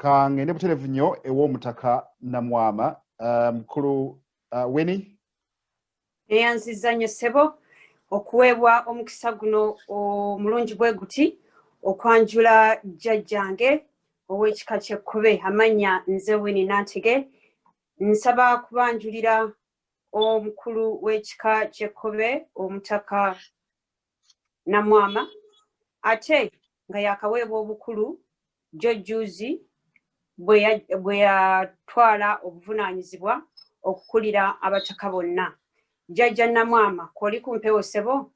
Kangende buterevu nnyo ew'Omutaka Namwama. Mukulu Weni. Eyanziza nnyo ssebo okuweebwa omukisa guno omulungi bwe guti okwanjula jjajjange ow'ekika ky'Ekkobe amannya nze Weni Nantege. Nsaba kubanjulira omukulu w'ekika ky'Ekkobe Omutaka Namwama ate nga yakaweebwa obukulu jjojjuuzi bwe yatwala obuvunaanyizibwa okukulira abataka bonna. Jjajja Namwama kw'oli ku mpewo ssebo?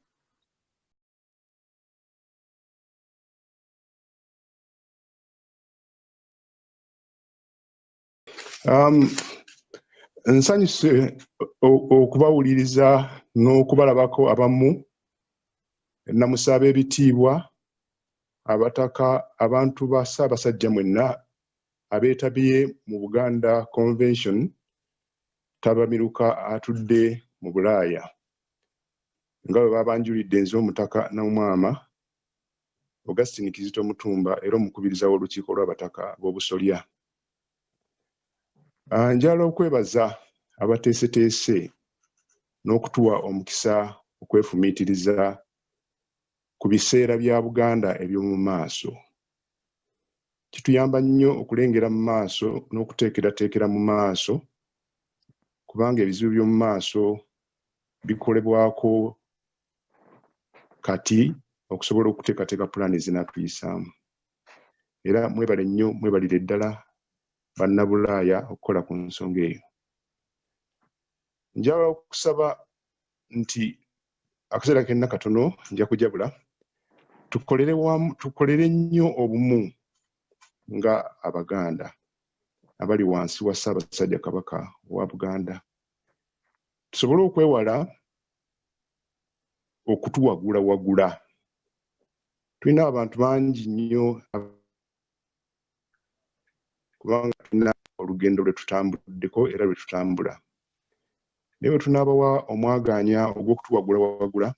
Nsanyuse okubawuliriza n'okubalabako abamu namusaba ebitiibwa abataka abantu ba Ssaabasajja mwenna abeetabye mu Buganda Convention. Ttabamiruka atudde mu Bulaaya nga bwe babanjulidde nze Omutaka Namwama Augustine Kizito Mutumba era omukubiriza w'olukiiko lw'abataka b'obusolya. Njala okwebaza abateeseteese n'okutuwa omukisa okwefumiitiriza ku biseera bya Buganda eby'omu maaso. Kituyamba nnyo okulengera mu maaso n'okuteekerateekera mu maaso kubanga ebizibu by'omu maaso bikolebwako kati okusobola okuteekateeka pulaani ezinaatuyisaamu. Era mwebale nnyo, mwebalire ddala bannabulaaya okukola ku nsonga eyo. Njala okusaba nti akaseera kenna katono nja kujabula tukolere nnyo obumu nga Abaganda abali wansi wa Ssaabasajja Kabaka wa Buganda. Tusobole okwewala okutuwagulawagula. Tulina abantu bangi nnyo kubanga tulina olugendo lwe tutambuddeko era lwe tutambula. Naye bwe tunaabawa omwagaanya ogw'okutuwagulawagula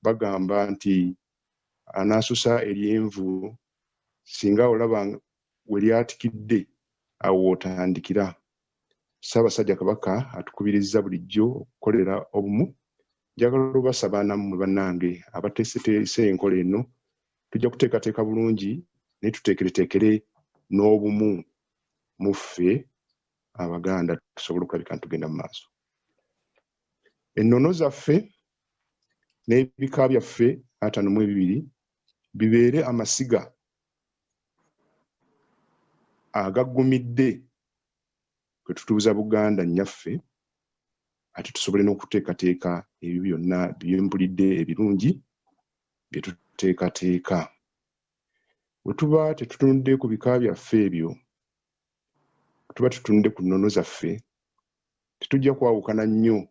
bagamba nti anaasusa eryenvu singa olaba we lyatikidde awo w'otandikira. Ssaabasajja Kabaka atukubiriza bulijjo okukolera obumu. Njagala obasaba nammwe bannange abateeseteese enkola eno tujja kuteekateeka bulungi naye tuteekereteekere n'obumu mu ffe Abaganda tusobole okulabika ntugenda mu maaso. Ennono zaffe n'ebika byaffe 52 bibeere amasiga agaggumidde kwe tutuuza Buganda nnyaffe ate tusobole n'okuteekateeka ebyo byonna byempulidde ebirungi bye tuteekateeka. Bwe tuba tetutunudde ku bika byaffe ebyo, tuba tutunudde ku nnono zaffe, tetujja kwawukana nnyo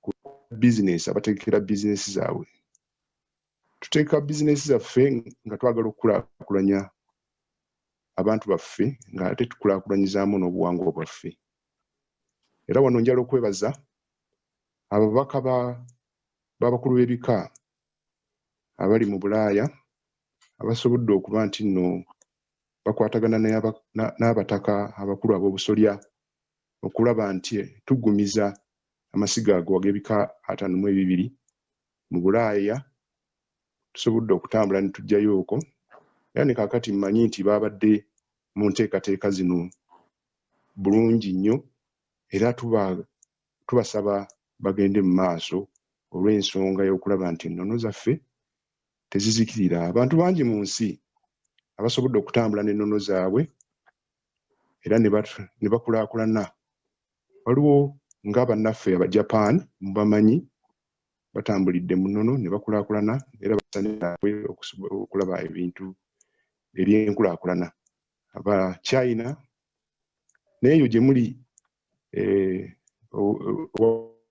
ku bizinesi abateekera bizinesi zaabwe. Tuteeka bizinesi zaffe nga twagala okukulaakulanya abantu baffe nga ate tukulaakulanyizaamu n'obuwangwa bwaffe. Era wano njala okwebaza ababaka b'abakulu b'ebika abali mu Bulaaya abasobodde okuba nti nno bakwatagana n'abataka abakulu ab'obusolya okulaba nti tuggumiza amasiga ago ag'ebika 52 mu Bulaaya. Tusobodde okutambula ne tujjayo okwo. Era ne kaakati mmanyi nti baabadde mu nteekateeka zino bulungi nnyo era tubasaba bagende mu maaso olw'ensonga y'okulaba nti ennono zaffe tezizikirira. Abantu bangi mu nsi abasobodde okutambula n'ennono zaabwe era ne bakulaakulana. Waliwo nga bannaffe aba Japan mubamanyi batambulidde mu nnono ne bakulaakulana era basaniraabwe okulaba ebintu eby'enkulaakulana. Aba China n'eyo gye muli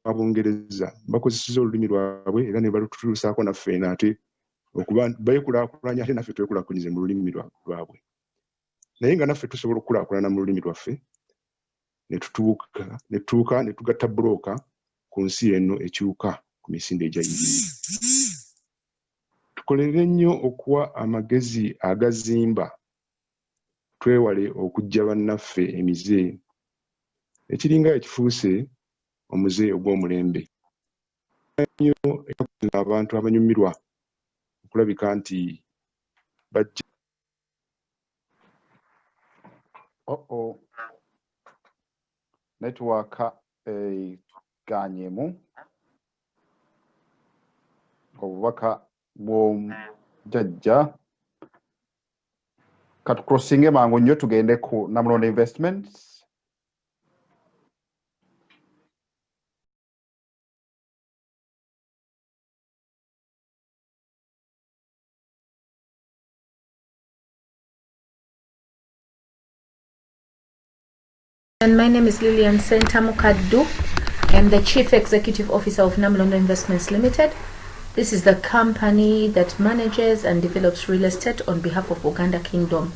Abongereza bakozeseza olulimi lwabwe era ne balututuusaako naffe ate okuba beekulaakulanya ate naffe twekulaakulanyize mu lulimi lwabwe. Naye nga naffe tusobola okukulaakulana mu lulimi lwaffe ne tutuuka ne tugatta bulooka ku nsi eno ekyuka ku misinde egyayirira. Tukolere nnyo okuwa amagezi agazimba twewale okujja bannaffe emize ekiringa ekifuuse omuze ogw'omulembe. Nnyo abantu abanyumirwa okulabika nti bajja. Network eganyemu obubaka bw'omujjajja katucrossinge mangu nnyo tugende ku Namulonde Investments. And my name is Lillian Sentamu. I'm the Chief Executive Officer of Namwama Investments Limited. This is the company that manages and develops real estate on behalf of Buganda Kingdom.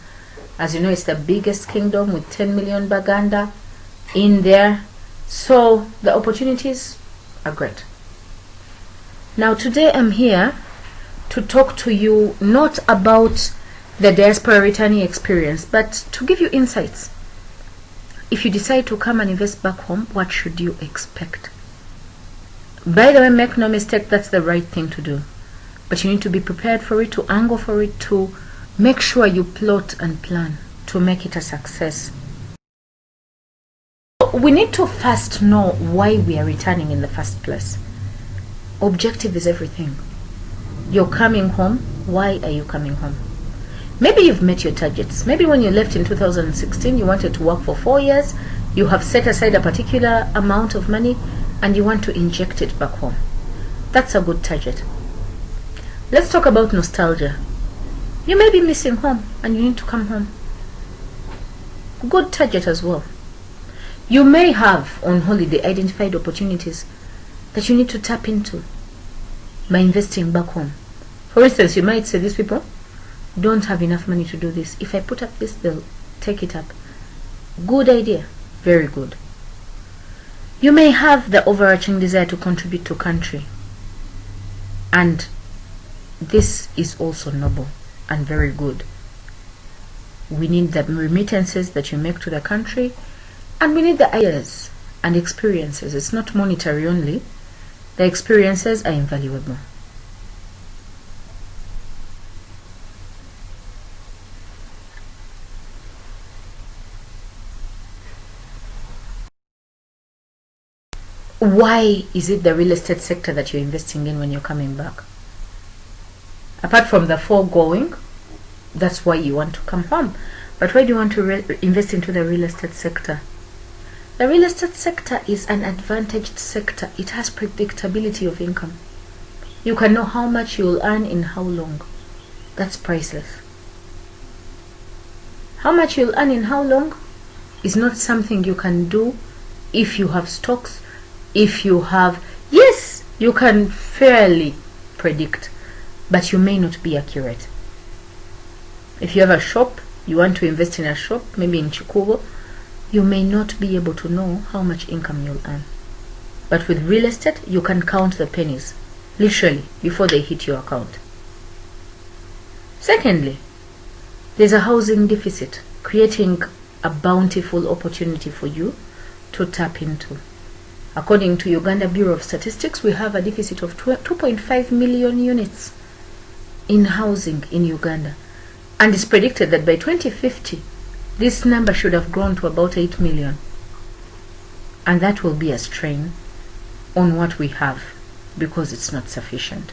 As you know, it's the biggest kingdom with 10 million Buganda in there. So the opportunities are great. Now today I'm here to talk to you not about the diaspora returning experience, but to give you insights. If you decide to come and invest back home, what should you expect? By the way, make no mistake, that's the right thing to do. But you need to be prepared for it, to angle for it, to make sure you plot and plan to make it a success. We need to first know why we are returning in the first place. Objective is everything. You're coming home. Why are you coming home? Maybe you've met your targets. Maybe when you left in 2016, you wanted to work for 4 years. You have set aside a particular amount of money and you want to inject it back home. That's a good target. Let's talk about nostalgia. You may be missing home and you need to come home. Good target as well. You may have on holiday identified opportunities that you need to tap into by investing back home. For instance, you might say, these people don't have enough money to do this. If I put up this, they'll take it up. Good idea. Very good. You may have the overarching desire to contribute to country. And this is also noble and very good. We need the remittances that you make to the country, and we need the ideas and experiences. It's not monetary only. The experiences are invaluable. Why is it the real estate sector that you're investing in when you're coming back? Apart from the foregoing, that's why you want to come home. But why do you want to invest into the real estate sector? The real estate sector is an advantaged sector. It has predictability of income. You can know how much you will earn in how long. That's priceless. How much you'll earn in how long is not something you can do if you have stocks. If you have, yes, you can fairly predict, but you may not be accurate. If you have a shop, you want to invest in a shop, maybe in Chikubo, you may not be able to know how much income you'll earn. But with real estate, you can count the pennies, literally, before they hit your account. Secondly, there's a housing deficit, creating a bountiful opportunity for you to tap into. According to Uganda Bureau of Statistics, we have a deficit of 2.5 million units in housing in Uganda. And it's predicted that by 2050, this number should have grown to about 8 million. And that will be a strain on what we have because it's not sufficient.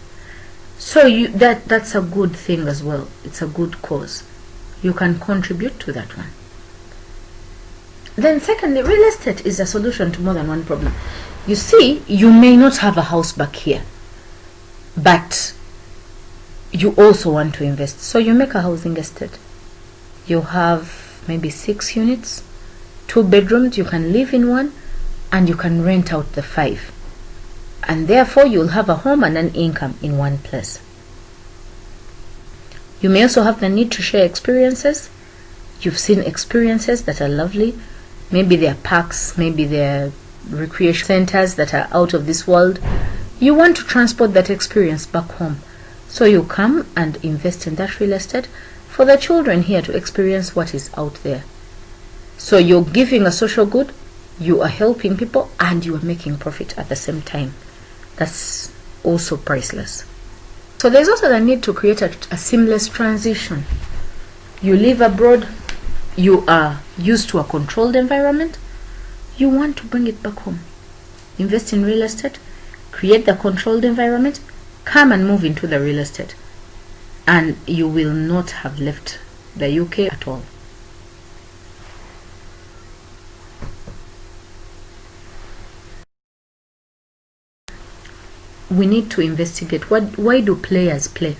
So that's a good thing as well. It's a good cause. You can contribute to that one. Then secondly, real estate is a solution to more than one problem. You see, you may not have a house back here, but you also want to invest. So you make a housing estate. You have maybe 6 units, 2 bedrooms, you can live in one, and you can rent out the 5. And therefore, you'll have a home and an income in one place. You may also have the need to share experiences. You've seen experiences that are lovely. Maybe they're parks, maybe they're recreation centers that are out of this world. You want to transport that experience back home. So you come and invest in that real estate for the children here to experience what is out there. So you're giving a social good, you are helping people, and you are making profit at the same time. That's also priceless. So there's also the need to create a seamless transition. You live abroad, you are used to a controlled environment, you want to bring it back home. Invest in real estate, create the controlled environment, come and move into the real estate, and you will not have left the UK at all. We need to investigate why do players play?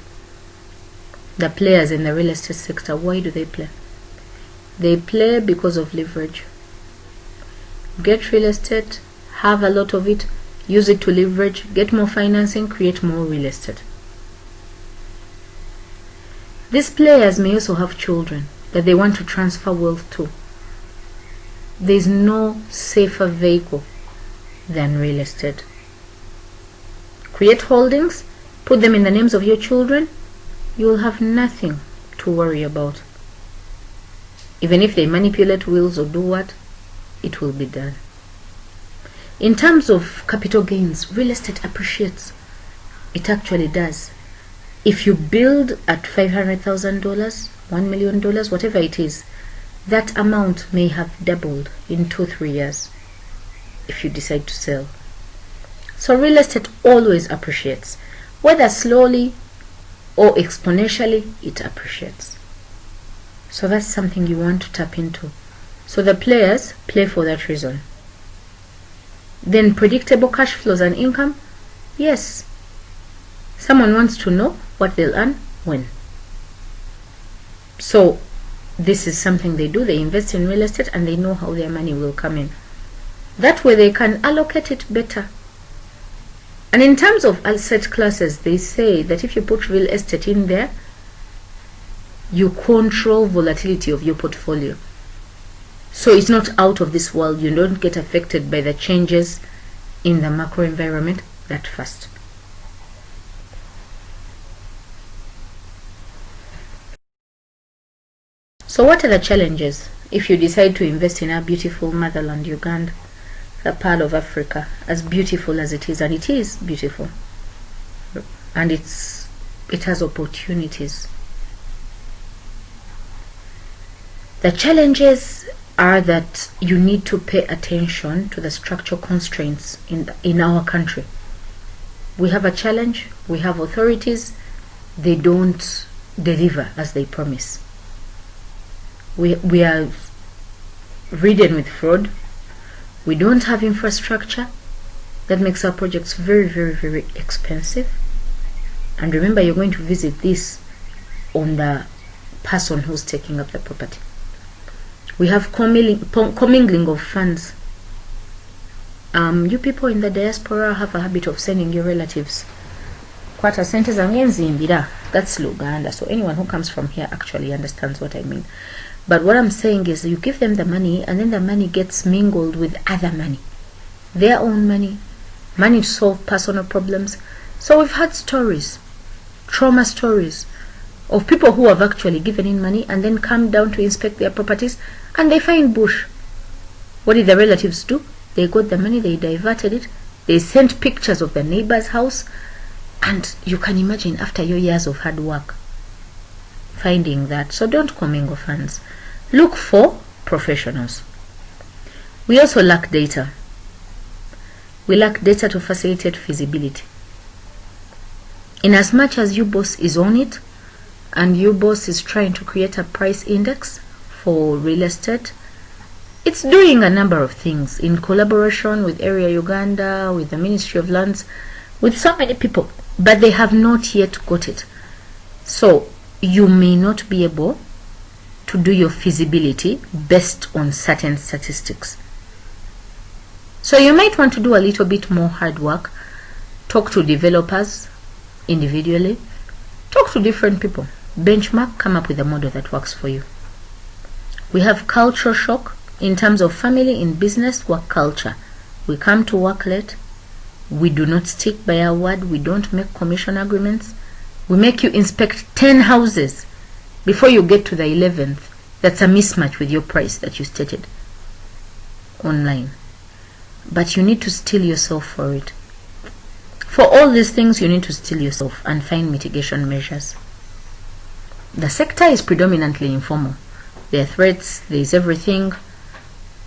The players in the real estate sector, why do they play? They play because of leverage. Get real estate, have a lot of it, use it to leverage, get more financing, create more real estate. These players may also have children that they want to transfer wealth to. There is no safer vehicle than real estate. Create holdings, put them in the names of your children, you will have nothing to worry about. Even if they manipulate wills or do what, it will be done. In terms of capital gains, real estate appreciates. It actually does. If you build at $500,000, $1 million, whatever it is, that amount may have doubled in 2-3 years if you decide to sell. So real estate always appreciates. Whether slowly or exponentially, it appreciates. So that's something you want to tap into. So the players play for that reason. Then predictable cash flows and income. Yes. Someone wants to know what they'll earn when. So this is something they do. They invest in real estate and they know how their money will come in. That way they can allocate it better. And in terms of asset classes, they say that if you put real estate in there, you control volatility of your portfolio. So it's not out of this world. You don't get affected by the changes in the macro environment that fast. So what are the challenges if you decide to invest in our beautiful motherland, Uganda, the pearl of Africa, as beautiful as it is? And it is beautiful. And it has opportunities. The challenges are that you need to pay attention to the structural constraints in our country. We have a challenge. We have authorities. They don't deliver as they promise. We are ridden with fraud. We don't have infrastructure. That makes our projects very, very, very expensive. And remember, you're going to visit this on the person who's taking up the property. We have commingling of funds. You people in the diaspora have a habit of sending your relatives kwata sente zange nzimbira. That's Luganda. So anyone who comes from here actually understands what I mean. But what I'm saying is you give them the money and then the money gets mingled with other money. Their own money to solve personal problems. So we've had stories, trauma stories, of people who have actually given in money and then come down to inspect their properties and they find bush. What did the relatives do? They got the money, they diverted it, they sent pictures of the neighbor's house, and you can imagine after your years of hard work finding that. So don't commingle funds. Look for professionals. We also lack data. We lack data to facilitate feasibility. In as much as UBOS is on it, and UBOS is trying to create a price index for real estate, it's doing a number of things in collaboration with Area Uganda, with the Ministry of Lands, with so many people, but they have not yet got it. So you may not be able to do your feasibility based on certain statistics. So you might want to do a little bit more hard work, talk to developers individually, talk to different people, benchmark, come up with a model that works for you. We have cultural shock in terms of family, in business, work culture. We come to work late. We do not stick by our word. We don't make commission agreements. We make you inspect 10 houses before you get to the 11th, that's a mismatch with your price that you stated online. But you need to steel yourself for it. For all these things, you need to steel yourself and find mitigation measures. The sector is predominantly informal. There are threats, there is everything,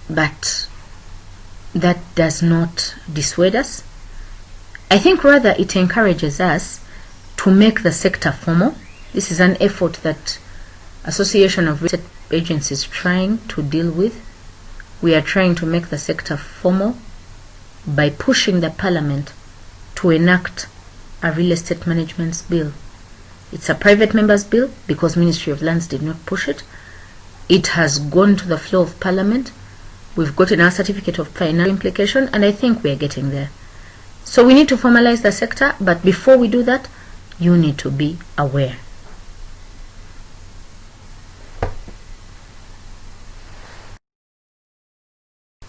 but that does not dissuade us. I think rather it encourages us to make the sector formal. This is an effort that Association of Research Agencies is trying to deal with. We are trying to make the sector formal by pushing the Parliament to enact a real estate management bill. It's a private member's bill because Ministry of Lands did not push it. It has gone to the floor of Parliament. We've gotten our certificate of financial implication, and I think we are getting there. So we need to formalize the sector, but before we do that, you need to be aware.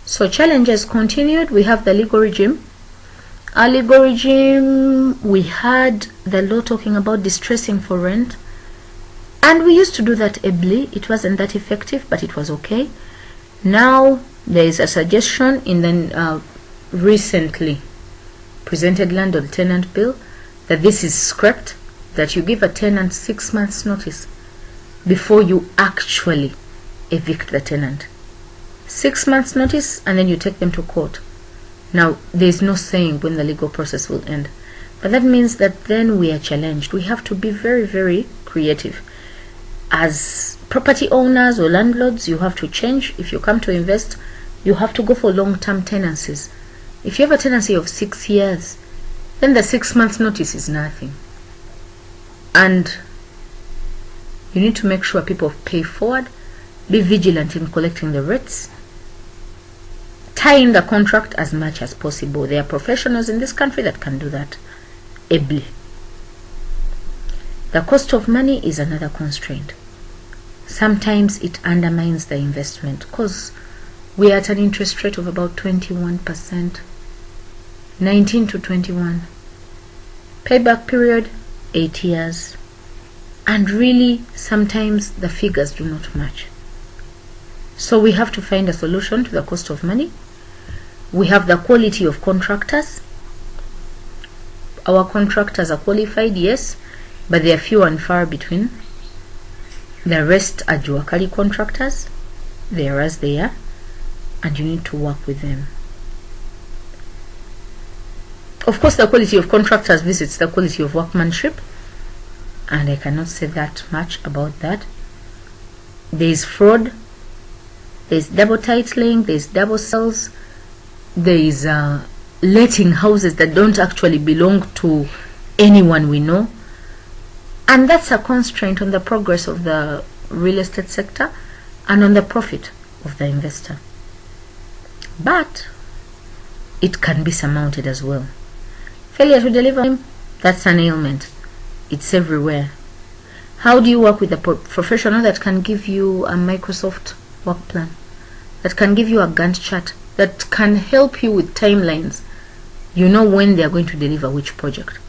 So challenges continued. We have the legal regime. Our legal regime, we had the law talking about distressing for rent, and we used to do that ably. It wasn't that effective, but it was okay. Now there is a suggestion in the recently presented landlord tenant bill that this is scrapped, that you give a tenant 6 months notice before you actually evict the tenant. 6 months notice, and then you take them to court. Now there is no saying when the legal process will end, but that means that then we are challenged. We have to be very, very creative. As property owners or landlords, you have to change. If you come to invest, you have to go for long-term tenancies. If you have a tenancy of 6 years, then the 6 months notice is nothing. And you need to make sure people pay forward, be vigilant in collecting the rates, tie in the contract as much as possible. There are professionals in this country that can do that ably. The cost of money is another constraint. Sometimes it undermines the investment because we are at an interest rate of about 21%, 19 to 21. Payback period, 8 years. And really, sometimes the figures do not match. So we have to find a solution to the cost of money. We have the quality of contractors. Our contractors are qualified, yes, but they are few and far between. The rest are Juakali contractors. They are as they are, and you need to work with them. Of course, the quality of contractors visits the quality of workmanship, and I cannot say that much about that. There is fraud, there is double titling, there is double sales, there is letting houses that don't actually belong to anyone we know, and that's a constraint on the progress of the real estate sector and on the profit of the investor. But it can be surmounted as well. Failure to deliver, that's an ailment. It's everywhere. How do you work with a professional that can give you a Microsoft work plan, that can give you a Gantt chart, that can help you with timelines? You know when they are going to deliver which project.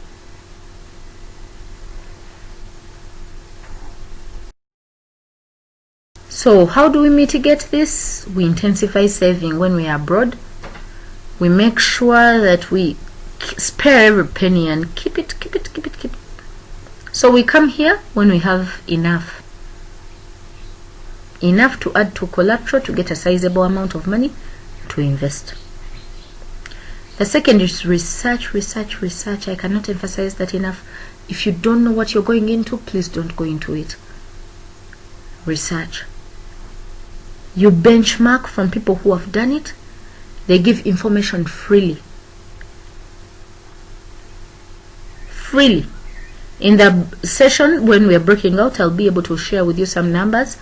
So how do we mitigate this? We intensify saving when we are abroad. We make sure that we spare every penny and keep it. So we come here when we have enough to add to collateral to get a sizable amount of money to invest. The second is research. I cannot emphasize that enough. If you don't know what you're going into, please don't go into it. Research. You benchmark from people who have done it. They give information freely. In the session when we are breaking out, I'll be able to share with you some numbers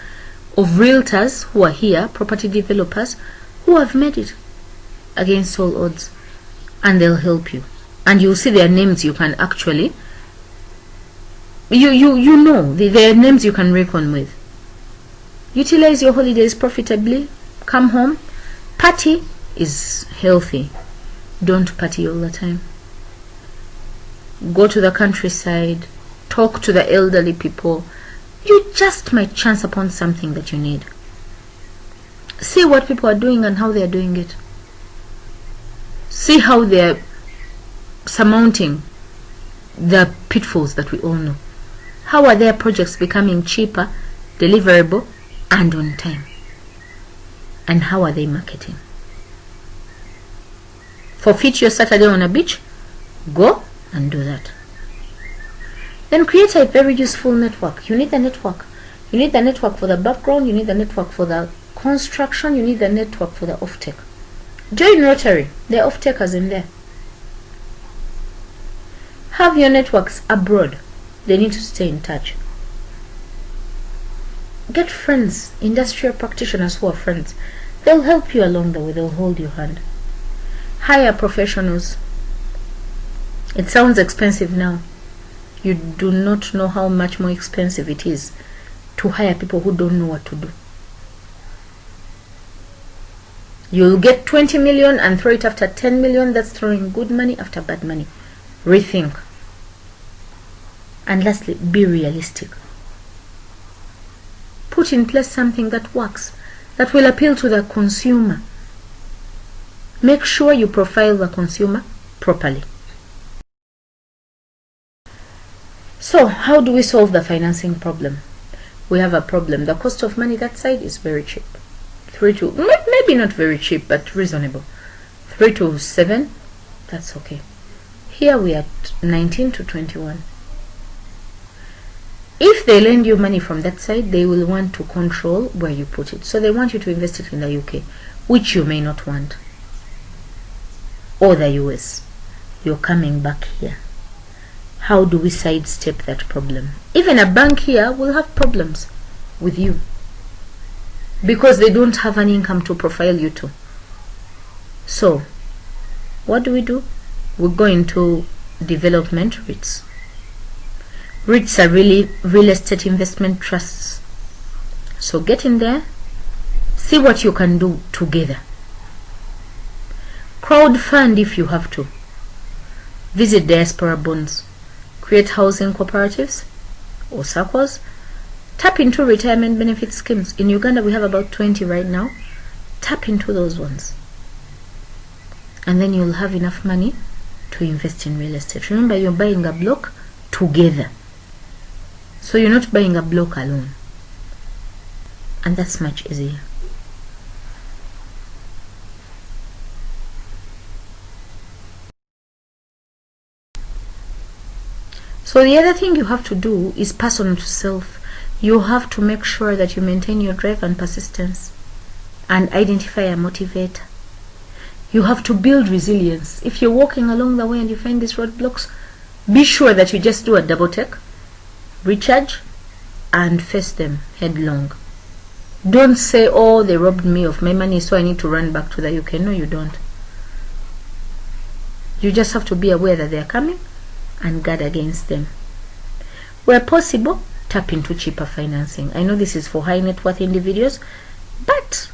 of realtors who are here, property developers, who have made it against all odds, and they'll help you. And you'll see their names. You can actually, you know, their names you can reckon with. Utilize your holidays profitably. Come home. Party is healthy. Don't party all the time. Go to the countryside. Talk to the elderly people. you just might chance upon something that you need. See what people are doing and how they are doing it. See how they are surmounting the pitfalls that we all know. How are their projects becoming cheaper, deliverable, and on time? And how are they marketing? Forfeit your Saturday on a beach? Go and do that. Then create a very useful network. You need the network. You need the network for the background. You need the network for the construction. You need the network for the off-take. Join Rotary. There are off-takers in there. Have your networks abroad. They need to stay in touch. Get friends, industrial practitioners who are friends. They'll help you along the way. They'll hold your hand. Hire professionals. It sounds expensive now. You do not know how much more expensive it is to hire people who don't know what to do. You'll get 20 million and throw it after 10 million. That's throwing good money after bad money. Rethink. And lastly, be realistic. Put in place something that works, that will appeal to the consumer. Make sure you profile the consumer properly. So, how do we solve the financing problem? We have a problem. The cost of money that side is very cheap. 3 to, maybe not very cheap, but reasonable. 3 to 7, that's okay. Here we are at 19 to 21. If they lend you money from that side, they will want to control where you put it. So they want you to invest it in the UK, which you may not want. Or the US. You're coming back here. How do we sidestep that problem? Even a bank here will have problems with you because they don't have an income to profile you to. So, what do? We go into development REITs. REITs are really real estate investment trusts. So get in there, see what you can do together. Crowdfund if you have to. Visit diaspora bonds. Create housing cooperatives or circles. Tap into retirement benefit schemes. In Uganda we have about 20 right now. Tap into those ones. And then you'll have enough money to invest in real estate. Remember, you're buying a block together. So you're not buying a block alone. And that's much easier. So the other thing you have to do is personal to self. You have to make sure that you maintain your drive and persistence and identify a motivator. You have to build resilience. If you're walking along the way and you find these roadblocks, be sure that you just do a double take, recharge, and face them headlong. Don't say, oh, they robbed me of my money, so I need to run back to the UK. No, you don't. You just have to be aware that they are coming and guard against them. Where possible, tap into cheaper financing. I know this is for high net worth individuals, but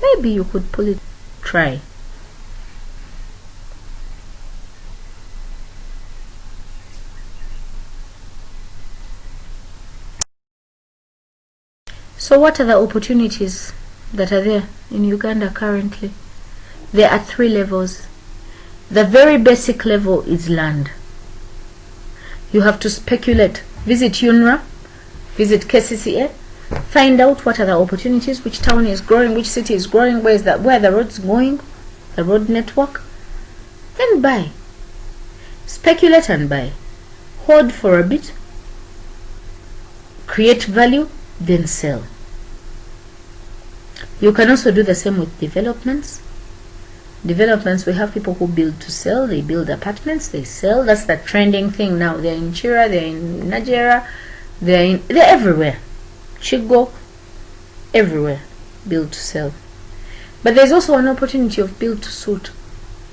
maybe you could pull it. Try. So what are the opportunities that are there in Uganda currently? There are 3 levels. The very basic level is land. You have to speculate. Visit UNRA, visit KCCA, find out what are the opportunities, which town is growing, which city is growing, where the road's going, the road network. Then buy. Speculate and buy. Hold for a bit. Create value, then sell. You can also do the same with developments. Developments, we have people who build to sell. They build apartments, they sell. That's the trending thing now. They're in Chira, they're in Nigeria, they're everywhere. Chigo, everywhere. Build to sell. But there's also an opportunity of build to suit.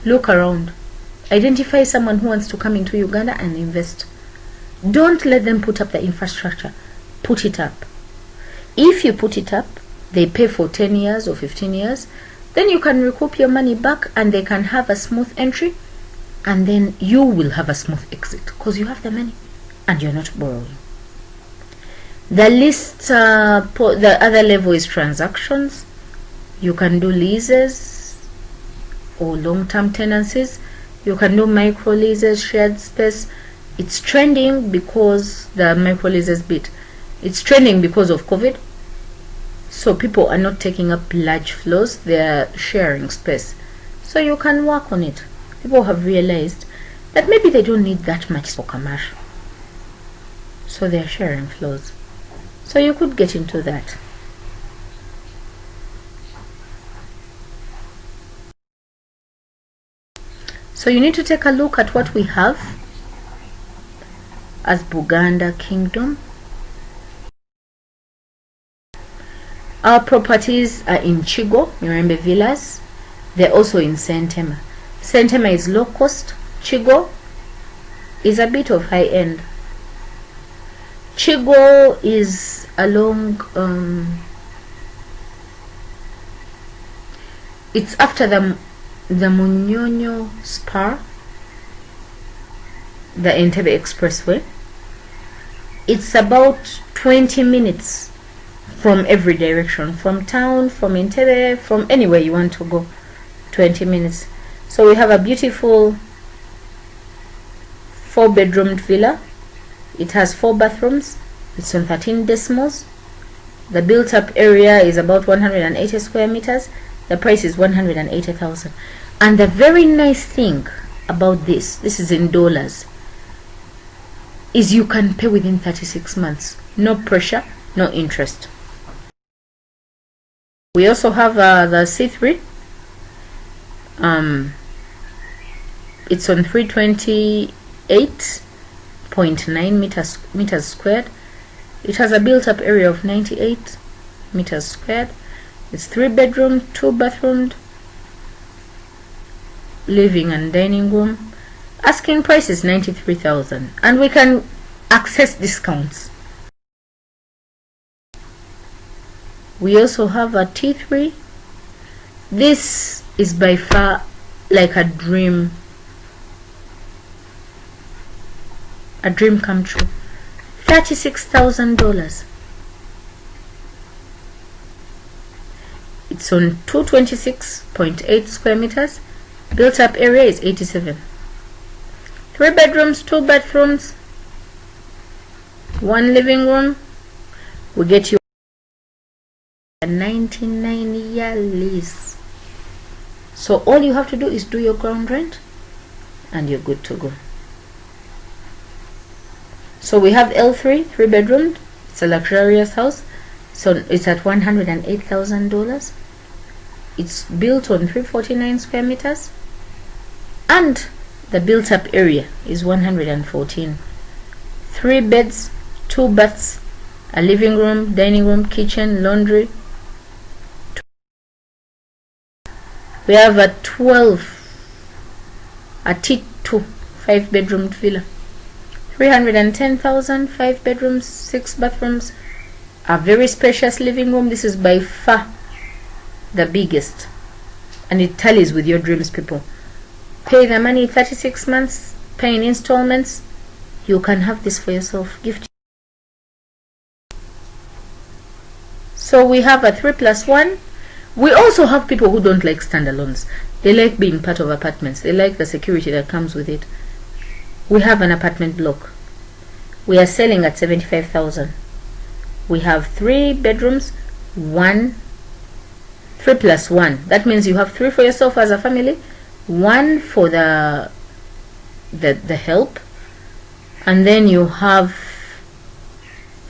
Look around. Identify someone who wants to come into Uganda and invest. Don't let them put up the infrastructure. Put it up. If you put it up, they pay for 10 years or 15 years. Then you can recoup your money back and they can have a smooth entry, and then you will have a smooth exit because you have the money and you're not borrowing. The list, the other level is transactions. You can do leases or long-term tenancies. You can do micro leases, shared space. It's trending because the micro leases bit. It's trending because of COVID. So people are not taking up large floors, they're sharing space. So you can work on it. People have realized that maybe they don't need that much for commercial. So they're sharing floors. So you could get into that. So you need to take a look at what we have as Buganda Kingdom. Our properties are in Chigo, Mirembe Villas. They're also in Sentamu. Sentamu is low cost. Chigo is a bit of high end. Chigo is along, it's after the Munyonyo Spar, the Entebbe Expressway. It's about 20 minutes from every direction, from town, from Entebbe, from anywhere you want to go. 20 minutes. So we have a beautiful 4-bedroomed villa. It has 4 bathrooms. It's on 13 decimals. The built-up area is about 180 square meters. The price is 180,000. And the very nice thing about this is in dollars, is you can pay within 36 months. No pressure, no interest. We also have the C3. It's on 328.9 meters squared. It has a built-up area of 98 meters squared. It's 3-bedroom, 2-bathroomed, living and dining room. Asking price is 93,000, and we can access discounts. We also have a T3. This is by far like a dream come true. $36,000. It's on 226.8 square meters. Built up area is 87. 3 bedrooms, 2 bathrooms, 1 living room. We get you a 99-year lease. So all you have to do is do your ground rent and you're good to go. So we have L3, 3-bedroom. It's a luxurious house. So it's at $108,000. It's built on 349 square meters. And the built-up area is 114. 3 beds, 2 baths, a living room, dining room, kitchen, laundry. We have a T2 5-bedroom villa. 310,000, 5 bedrooms, 6 bathrooms, a very spacious living room. This is by far the biggest, and it tallies with your dreams, people. Pay the money 36 months, pay in installments. You can have this for yourself. Gift. So we have a 3+1. We also have people who don't like standalones. They like being part of apartments. They like the security that comes with it. We have an apartment block. We are selling at 75,000. We have 3 bedrooms, 3+1. That means you have 3 for yourself as a family, 1 for the help, and then you have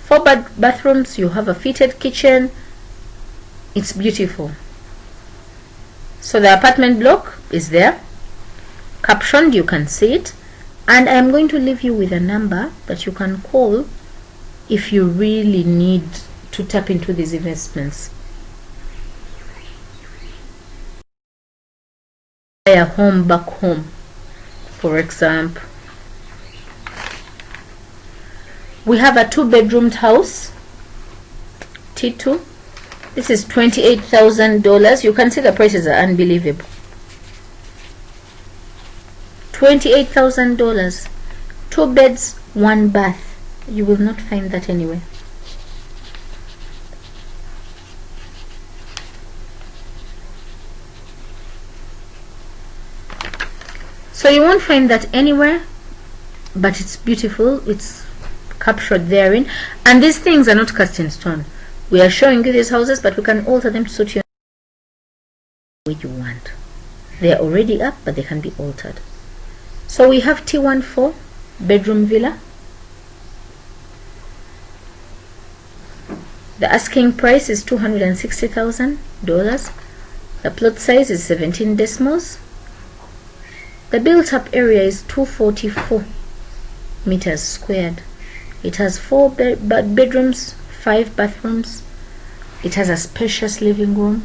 4 bathrooms. You have a fitted kitchen. It's beautiful. So the apartment block is there, captioned. You can see it. And I'm going to leave you with a number that you can call if you really need to tap into these investments. Buy a home back home, for example. We have a 2-bedroomed house, T2. This is $28,000. You can see the prices are unbelievable. $28,000. 2 beds, 1 bath. You will not find that anywhere. So you won't find that anywhere, but it's beautiful. It's captured therein. And these things are not cast in stone. We are showing you these houses, but we can alter them to suit you way you want. They are already up, but they can be altered. So we have T14 bedroom villa. The asking price is $260,000. The plot size is 17 decimals. The built-up area is 244 meters squared. It has 4 bedrooms, 5 bathrooms. It has a spacious living room.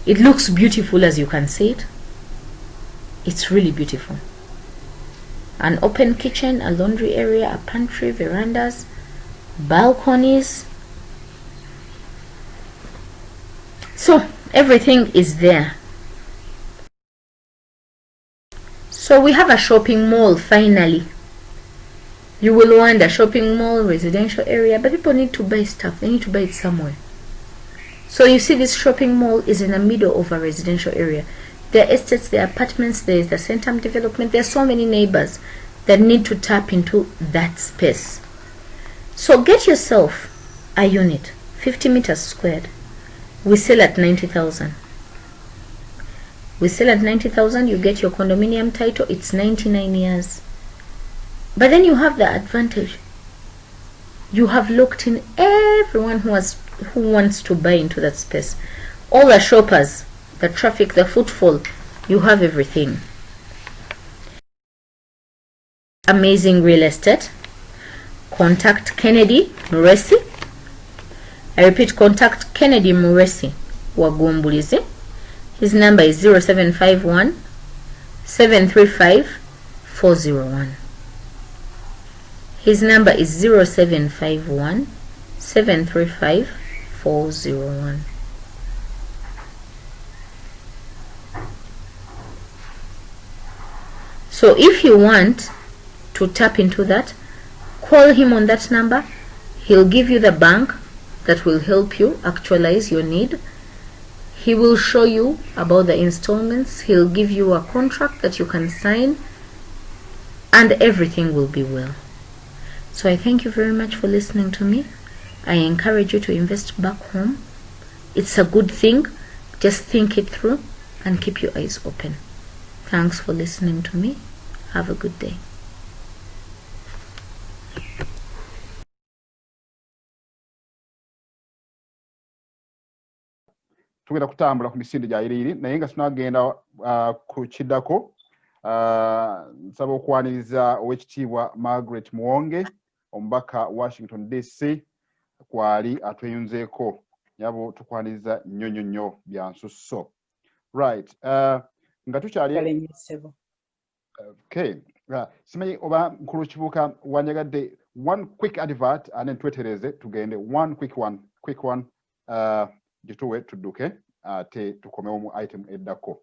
It looks beautiful, as you can see it. It's really beautiful. An open kitchen, a laundry area, a pantry, verandas, balconies. So everything is there. So we have a shopping mall finally. You will want a shopping mall, residential area, but people need to buy stuff. They need to buy it somewhere. So you see, this shopping mall is in the middle of a residential area. There are estates, there are apartments, there is the Sentamu development. There are so many neighbors that need to tap into that space. So get yourself a unit, 50 meters squared. We sell at 90,000. We sell at 90,000. You get your condominium title. It's 99 years. But then you have the advantage. You have locked in everyone who wants to buy into that space. All the shoppers, the traffic, the footfall. You have everything. Amazing real estate. Contact Kennedy Muresi. I repeat, contact Kennedy Muresi Wagumbulize. His number is 0751 735 401. His number is 0751 735 401. So if you want to tap into that, call him on that number. He'll give you the bank that will help you actualize your need. He will show you about the installments. He'll give you a contract that you can sign, and everything will be well. So I thank you very much for listening to me. I encourage you to invest back home. It's a good thing. Just think it through and keep your eyes open. Thanks for listening to me. Have a good day. Tugenda kutambula ku misinde gya iriri naye nga tunagenda ku kiddako nsaba okwaniriza owekitiibwa Margaret Muwonge omubaka Washington DC kwali atweyunzeeko yabo tukwaniriza nnyo bya nsusso. Right, nga tukyali okay, simanyi oba nkulu kibuuka wanyagadde one quick advert and then twetereze tugende one quick one gituwe tudduke ate tukomewo mu item eddako.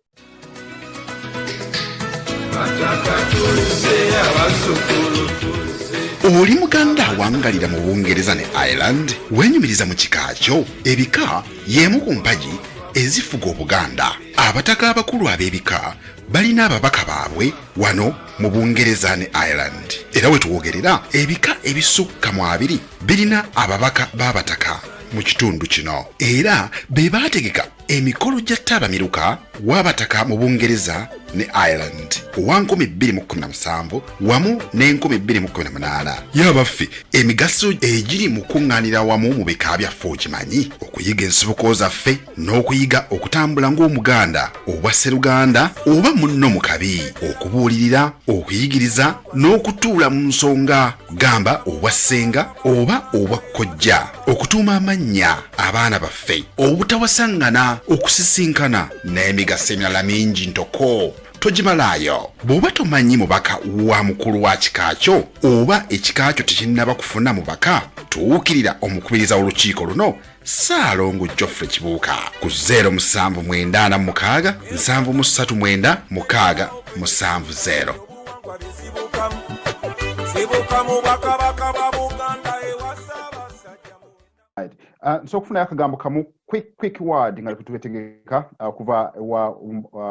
Oli muganda awangalira mu Bungereza ne Ireland wenyumiriza mu kika kyo ebika y'emu ku mpagi ezifuga Obuganda. Abataka abakulu ab'ebika balina ababaka baabwe wano mu Bungereza ne Ireland. Era wetuwogerera ebika ebisukka mu 2 birina ababaka b'abataka mu kitundu kino. Era be baategeka emikolo gya Ttabamiruka w'abataka mu Bungereza ne Ireland wa 2017 wamu ne 2018. Yabaffe emigaso egiri mu kuŋŋaanira wamu mu bika byaffe okimanyi, okuyiga ensibuko zaffe n'okuyiga okutambula ng'Omuganda oba Sseruganda oba munno mu kabi, okubuulirira, okuyigiriza n'okutuula mu nsonga, gamba obwa ssenga oba obwa kkojja, okutuuma amannya abaana baffe, obutawasaŋŋana, okusisinkana n'emigaso emirala mingi ntoko. Togimalaayo. Bw'oba tomanyi mubaka wa mukulu wa kika kyo oba ekika kyo tekinnaba kufuna mubaka, tuukirira omukubiriza olukiiko luno Ssaalongo Geoffrey Kibuuka ku 0786 739 670. So okufuna akagambo kamu quick word nga tuwetegeka kuva wa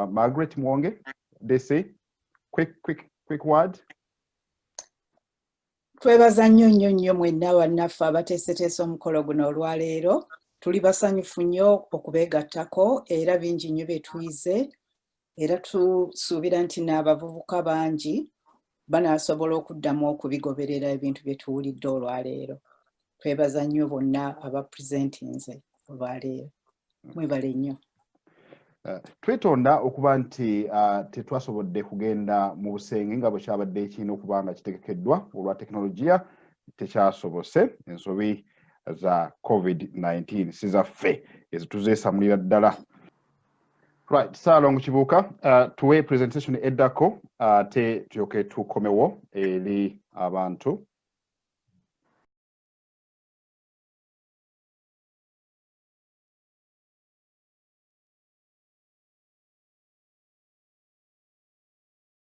Margaret Muwonge DC quick word. Twebaza nnyo mwenna bannaffe abateeseteese omukolo guno olwaleero. Tuli basanyufu nnyo okubeegattako era bingi nnyo bye tuyize era tusuubira nti n'abavubuka bangi banaasobola okuddamu okubigoberera ebintu bye tuwulidde olwaleero. Twebaza nnyo bonna abapurezentinze olwaleero. Mwebale nnyo. Twetonda okuba nti tetwasobodde kugenda mu busenge nga bwe kyabadde ekirina okuba nga kitegekeddwa olwa tekinologiya tekyasobose ensobi za COVID-19 si zaffe ezituzeesamulira ddala. Right, Saalongo Kibuuka, tuwe presentation eddako ate tulyoke tukomewo eri abantu.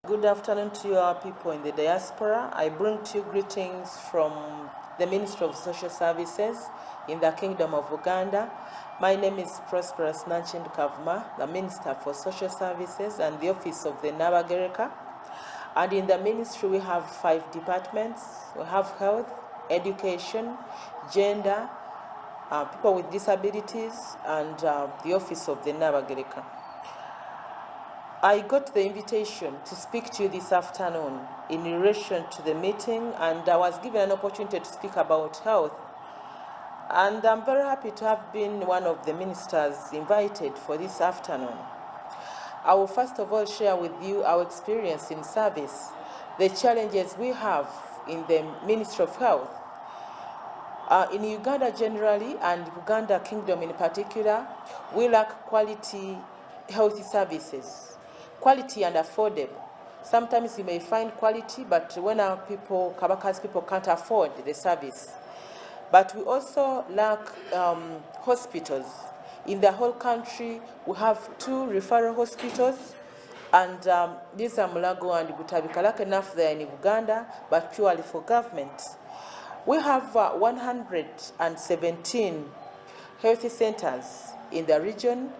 Good afternoon to you, our people in the diaspora. I bring to you greetings from the Ministry of Social Services in the Kingdom of Uganda. My name is Prosperous Nankindu Kavuma, the Minister for Social Services and the Office of the Nabagereka. And in the ministry, we have 5 departments. We have health, education, gender, people with disabilities, and the Office of the Nabagereka. I got the invitation to speak to you this afternoon in relation to the meeting, and I was given an opportunity to speak about health. And I'm very happy to have been one of the ministers invited for this afternoon. I will first of all share with you our experience in service, the challenges we have in the Ministry of Health. In Uganda generally, and Uganda Kingdom in particular, we lack quality health services. Quality and affordable. Sometimes you may find quality, but when our people, Kabaka's people, can't afford the service. But we also lack hospitals. In the whole country, we have 2 referral hospitals, and these are Mulago and Butabika. Lucky enough they're in Uganda, but purely for government. We have 117 health centers in the region,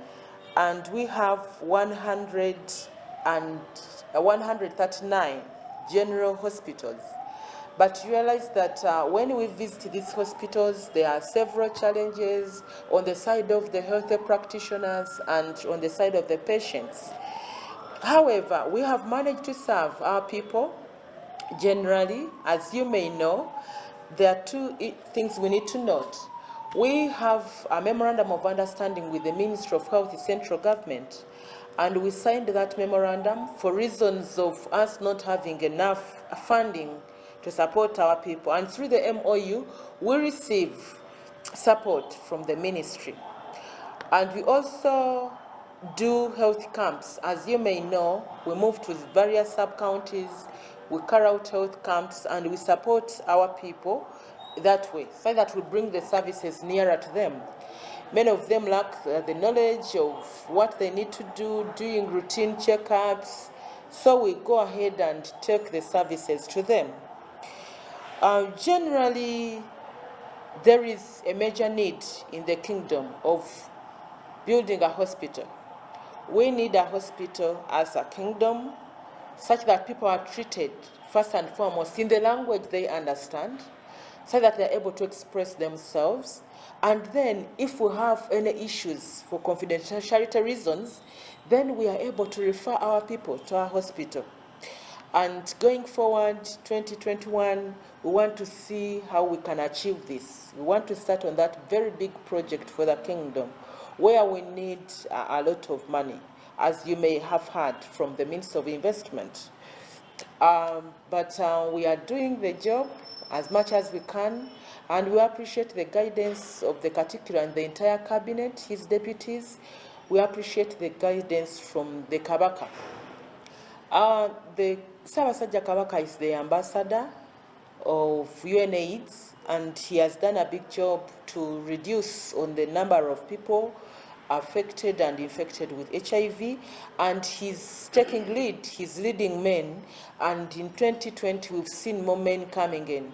and we have 139 general hospitals. But you realize that when we visit these hospitals, there are several challenges on the side of the health practitioners and on the side of the patients. However, we have managed to serve our people generally. As you may know, there are 2 things we need to note. We have a memorandum of understanding with the Ministry of Health, the central government, and we signed that memorandum for reasons of us not having enough funding to support our people. And through the MOU, we receive support from the ministry. And we also do health camps. As you may know, we move to various sub-counties, we carry out health camps, and we support our people that way, so that we bring the services nearer to them. Many of them lack the knowledge of what they need to do, doing routine checkups, so we go ahead and take the services to them. Generally, there is a major need in the kingdom of building a hospital. We need a hospital as a kingdom, such that people are treated first and foremost in the language they understand, so that they're able to express themselves. And then if we have any issues for confidentiality reasons, then we are able to refer our people to our hospital. And going forward, 2021, we want to see how we can achieve this. We want to start on that very big project for the kingdom, where we need a lot of money, as you may have heard from the Minister of Investment. But we are doing the job as much as we can, and we appreciate the guidance of the Katikkiro and the entire cabinet, his deputies. We appreciate the guidance from the Kabaka. The Ssaabasajja Kabaka is the ambassador of UNAIDS, and he has done a big job to reduce on the number of people affected and infected with HIV, and he's taking lead, he's leading men, and in 2020 we've seen more men coming in.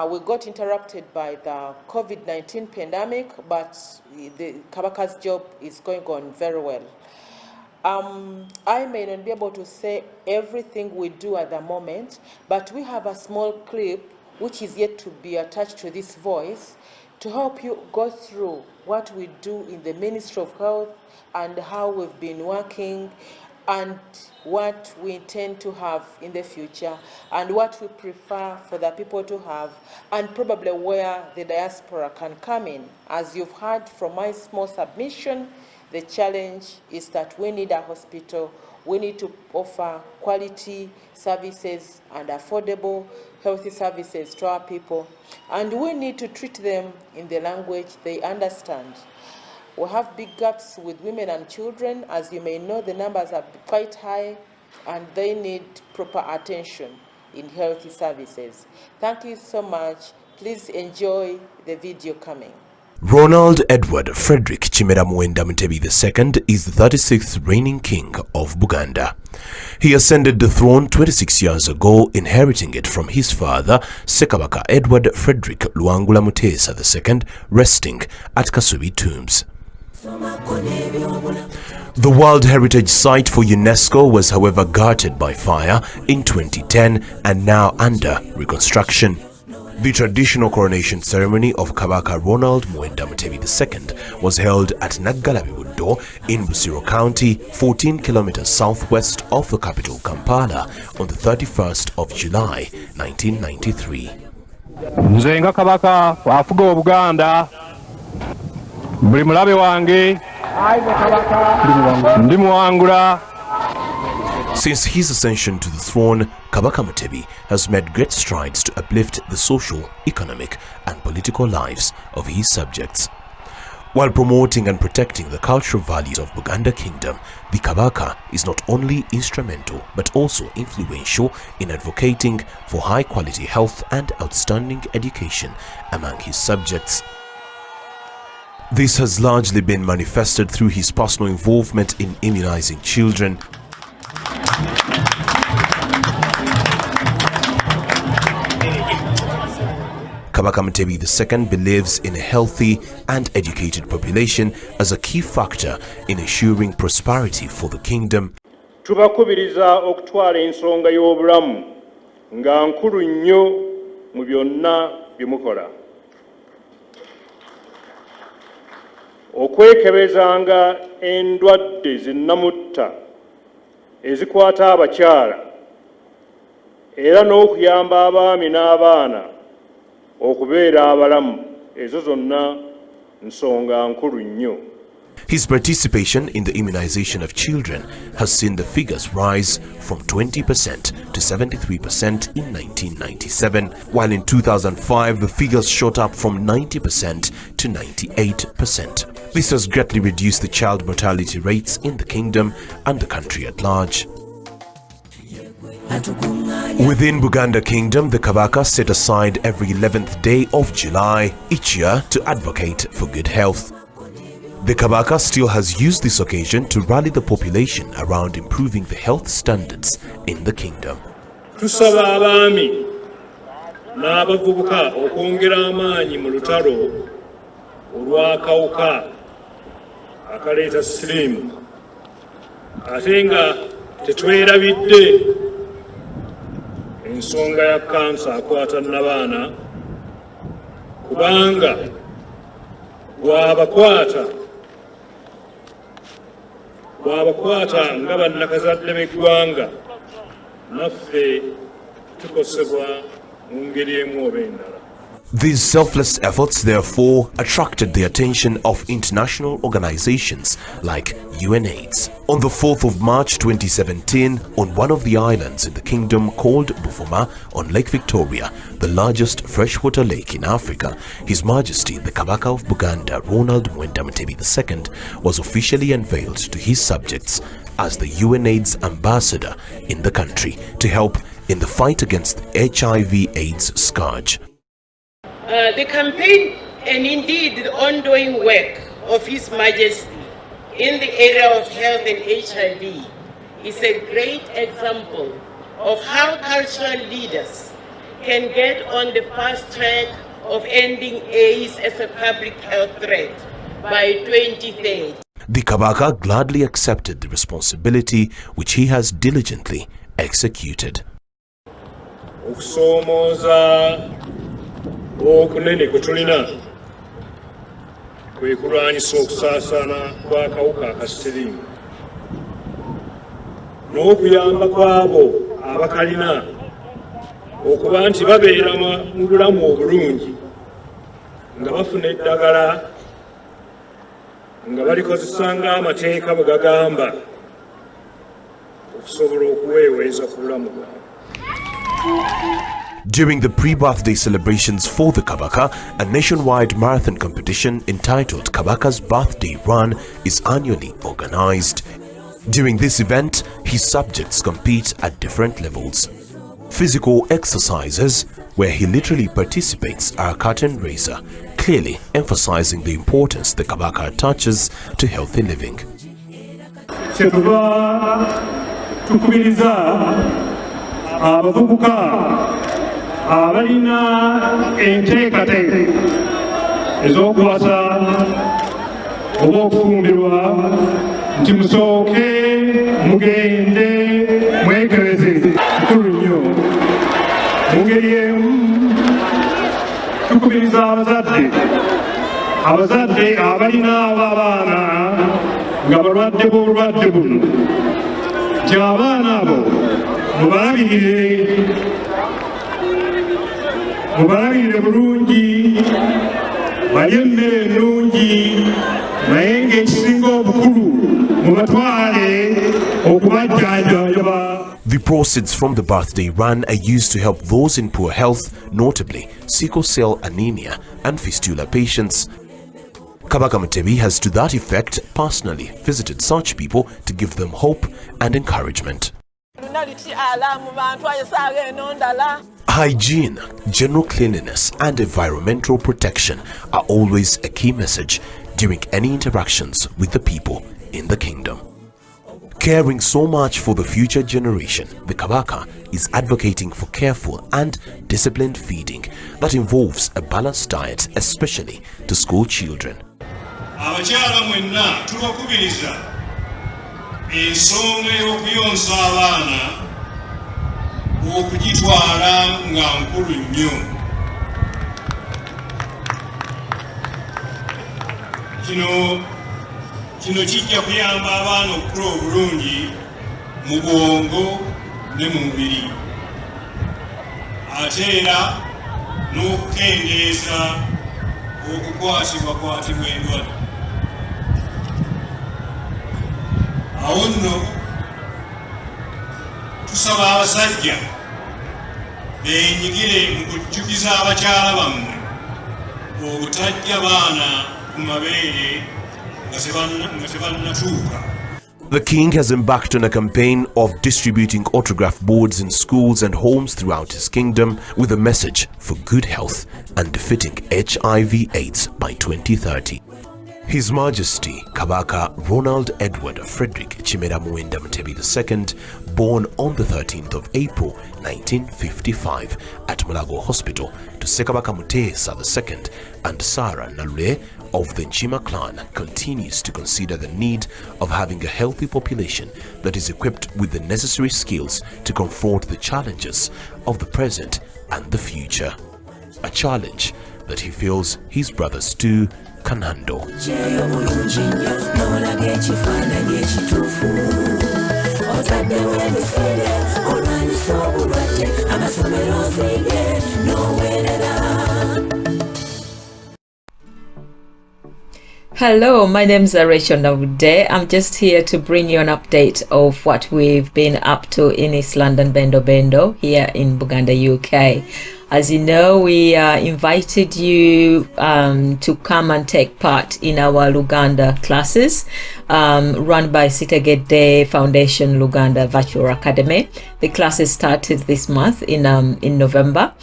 We got interrupted by the COVID-19 pandemic, but the Kabaka's job is going on very well. I may not be able to say everything we do at the moment, but we have a small clip which is yet to be attached to this voice to help you go through what we do in the Ministry of Health and how we've been working and what we intend to have in the future and what we prefer for the people to have and probably where the diaspora can come in. As you've heard from my small submission, the challenge is that we need a hospital, we need to offer quality services and affordable healthy services to our people, and we need to treat them in the language they understand. We have big gaps with women and children. As you may know, the numbers are quite high and they need proper attention in healthy services. Thank you so much. Please enjoy the video coming. Ronald Edward Frederick Chimera Muwenda Mutebi II is the 36th reigning king of Buganda. He ascended the throne 26 years ago, inheriting it from his father, Ssekabaka Edward Frederick Luangula Mutesa II, resting at Kasubi Tombs. The World Heritage Site for UNESCO was, however, gutted by fire in 2010 and now under reconstruction. The traditional coronation ceremony of Kabaka Ronald Muwenda Mutebi II was held at Naggalabibuddo in Busiro County, 14 kilometers southwest of the capital Kampala on the 31st of July 1993. Nze nga Kabaka wafuga Obuganda buli mulabe wange ndi muwangula. Since his ascension to the throne, Kabaka Mutebi has made great strides to uplift the social, economic and political lives of his subjects. While promoting and protecting the cultural values of Buganda Kingdom, the Kabaka is not only instrumental but also influential in advocating for high-quality health and outstanding education among his subjects. This has largely been manifested through his personal involvement in immunizing children. Kabaka Mutebi II believes in a healthy and educated population as a key factor in ensuring prosperity for the kingdom. Tubakubiriza okutwala ensonga y'obulamu nga nkulu nnyo mu byonna bye mukola. Okwekebezanga endwadde zinnamutta ezikwata abakyala era n'okuyamba abaami n'abaana okubeera abalamu, ezo zonna nsonga nkulu nnyo. His participation in the immunization of children has seen the figures rise from 20% to 73% in 1997, while in 2005 the figures shot up from 90% to 98%. This has greatly reduced the child mortality rates in the kingdom and the country at large. Within Buganda Kingdom, the Kabaka set aside every 11th day of July each year to advocate for good health. The Kabaka still has used this occasion to rally the population around improving the health standards in the kingdom. Tusaba abaami n'abavubuka okwongera amaanyi mu lutalo olw'akawuka akaleeta siriimu ate nga tetwerabidde ensonga ya kansa akwata n'abaana kubanga bw'abakwata nga bannakazadde b'eggwanga naffe tukosebwa mu ngeri emu oba endala. These selfless efforts, therefore, attracted the attention of international organizations like UNAIDS. On the 4th of March 2017, on one of the islands in the kingdom called Buvuma on Lake Victoria, the largest freshwater lake in Africa, His Majesty the Kabaka of Buganda, Ronald Muwenda Mutebi II, was officially unveiled to his subjects as the UNAIDS ambassador in the country to help in the fight against HIV/AIDS scourge. The campaign and indeed the ongoing work of His Majesty in the area of health and HIV is a great example of how cultural leaders can get on the fast track of ending AIDS as a public health threat by 2030. The Kabaka gladly accepted the responsibility which he has diligently executed. Okusoomooza okunene kwe tulina kwe kulwanyisa okusaasaana kw'akawuka akasiriimu n'okuyamba kw'abo abakalina okuba nti babeera mu bulamu obulungi nga bafuna eddagala nga balikozesa ng'amateeka bwe gagamba okusobola okuweeweeza ku bulamu bwabwe. During the pre-birthday celebrations for the Kabaka, a nationwide marathon competition entitled Kabaka's Birthday Run is annually organized. During this event, his subjects compete at different levels. Physical exercises, where he literally participates, are a curtain raiser, clearly emphasizing the importance the Kabaka attaches to healthy living. Abavubuka abalina enteekateeka ez'okuwasa oba okufumbirwa nti musooke mugende mwekebeze kikulu nnyo. Mu ngeri emu tukubiriza abazadde abalina abaana nga balwadde b'obulwadde buno nti abaana abo mubalabirire bulungi, balye emmere ennungi, naye ng'ekisinga obukulu mubatwale okubajjanjaba. The proceeds from the birthday run are used to help those in poor health, notably sickle cell anemia and fistula patients. Kabaka Mutebi has to that effect personally visited such people to give them hope and encouragement. Hygiene, general cleanliness and environmental protection are always a key message during any interactions with the people in the kingdom. Caring so much for the future generation, the Kabaka is advocating for careful and disciplined feeding that involves a balanced diet, especially to school children. Abakyala mwenna tubakubiriza ensonga y'okuyonsa abaana okugitwala nga nkulu nnyo. Kino kijja kuyamba abaana okukula obulungi mu bwongo ne mu mubiri, ate era n'okukendeeza okukwatibwa endwadde. Awo nno tusaba abasajja beenyigire mu kujjukiza abakyala bammwe obutajja baana ku mabeere nga tebannatuuka. The king has embarked on a campaign of distributing autograph boards in schools and homes throughout his kingdom with a message for good health and defeating HIV/AIDS by 2030. His Majesty Kabaka Ronald Edward Frederick Chimera Muwenda Mutebi II, born on the 13th of April 1955 at Mulago Hospital to Sekabaka Mutesa II and Sarah Nalule of the Njima clan, continues to consider the need of having a healthy population that is equipped with the necessary skills to confront the challenges of the present and the future. A challenge that he feels his brothers too can handle. Hello, my name is Rachel Navude. I'm just here to bring you an update of what we've been up to in East London Bendo here in Buganda, UK. As you know, we invited you to come and take part in our Luganda classes run by Sitegede Foundation Luganda Virtual Academy. The classes started this month in November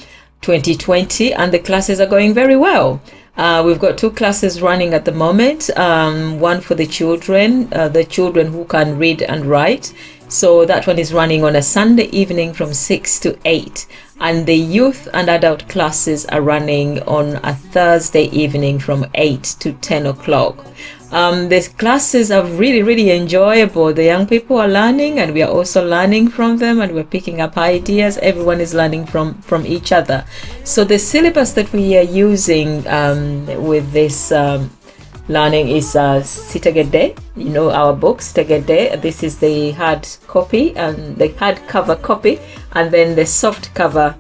2020, and the classes are going very well. We've got 2 classes running at the moment, one for the children who can read and write. So that one is running on a Sunday evening from 6 to 8. And the youth and adult classes are running on a Thursday evening from 8 to 10 o'clock. The classes are really enjoyable. The young people are learning, and we are also learning from them, and we're picking up ideas. Everyone is learning from each other. So the syllabus that we are using with this learning is Sitagede, you know, our book Sitagede. This is the hard copy and the hardcover copy, and then the soft cover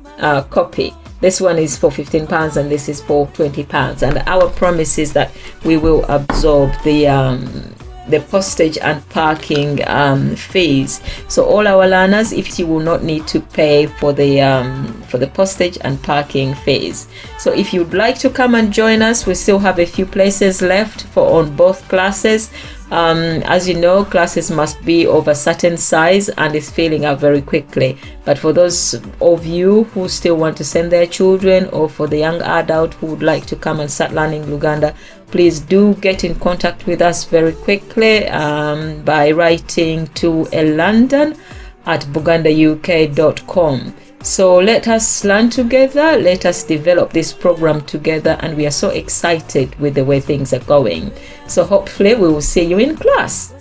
copy. This one is for £15 and this is for £20. And our promise is that we will absorb the postage and parking fees. So all our learners, if you will not need to pay for the postage and parking fees. So if you'd like to come and join us, we still have a few places left on both classes. As you know, classes must be of a certain size and is filling up very quickly. But for those of you who still want to send their children, or for the young adult who would like to come and start learning Luganda, please do get in contact with us very quickly by writing to london@bugandauk.com. So let us learn together, let us develop this program together, and we are so excited with the way things are going. So hopefully we will see you in class.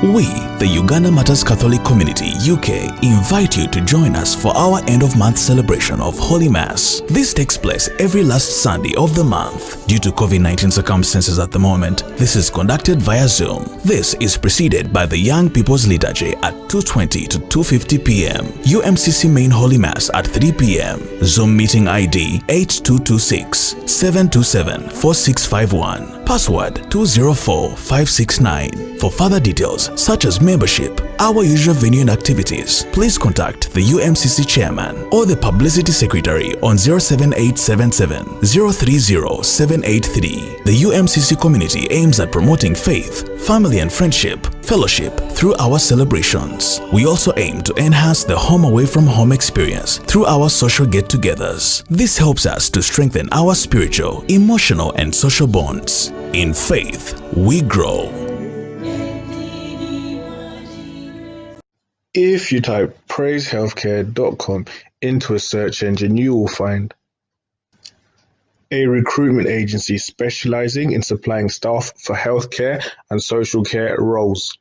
We, the Uganda Matters Catholic Community UK, invite you to join us for our end-of-month celebration of Holy Mass. This takes place every last Sunday of the month. Due to COVID-19 circumstances at the moment, this is conducted via Zoom. This is preceded by the Young People's Liturgy at 2:20 to 2:50 p.m. UMCC Main Holy Mass at 3 p.m. Zoom meeting ID 8226 727 4651. Password 204569. For further details such as membership, our usual venue and activities, please contact the UMCC chairman or the publicity secretary on 07877 030 783. The UMCC community aims at promoting faith, family and friendship, fellowship through our celebrations. We also aim to enhance the home away from home experience through our social get-togethers. This helps us to strengthen our spiritual, emotional and social bonds. In faith, we grow. If you type praisehealthcare.com into a search engine, you will find a recruitment agency specializing in supplying staff for healthcare and social care roles.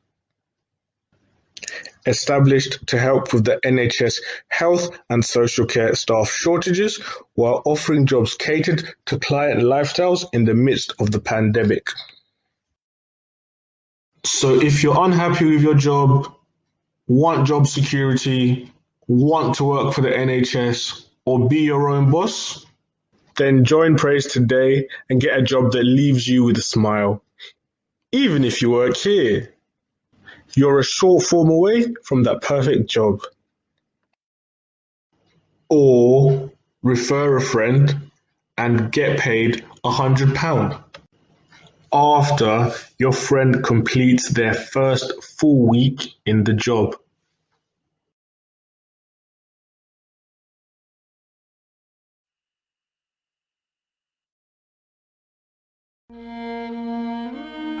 Established to help with the NHS health and social care staff shortages while offering jobs catered to client lifestyles in the midst of the pandemic. So if you're unhappy with your job, want job security, want to work for the NHS or be your own boss, then join Praise today and get a job that leaves you with a smile. Even if you work here, you're a short form away from that perfect job. Or refer a friend and get paid £100 after your friend completes their first full week in the job.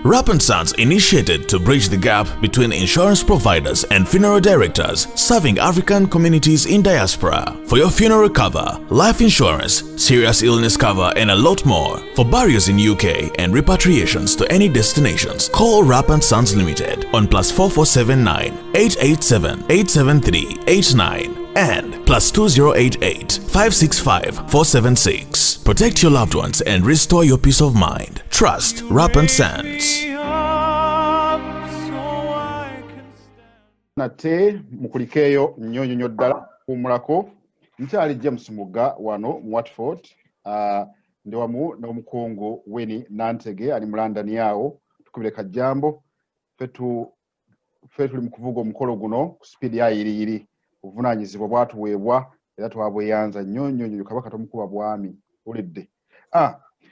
Rapp & Sons initiated to bridge the gap between insurance providers and funeral directors serving African communities in diaspora. For your funeral cover, life insurance, serious illness cover and a lot more. For burials in UK and repatriations to any destinations, call Rapp & Sons Limited on +4479 887 873 89 and +2088 565 476. Protect your loved ones and restore your peace of mind. Trust Rapp & Sons. Nate mukulikeyo nnyo ddala kumulako nkyali James Muga wano mu Watford ndi wamu n'omukungu Winnie Nantege ali mu London yawo tukubire kajambo fetu mu kuvuga omukolo guno ku speed ya iri obuvunanyizibwa bwatuweebwa era twabweyanza nnyo kabaka tomukuba bwami olidde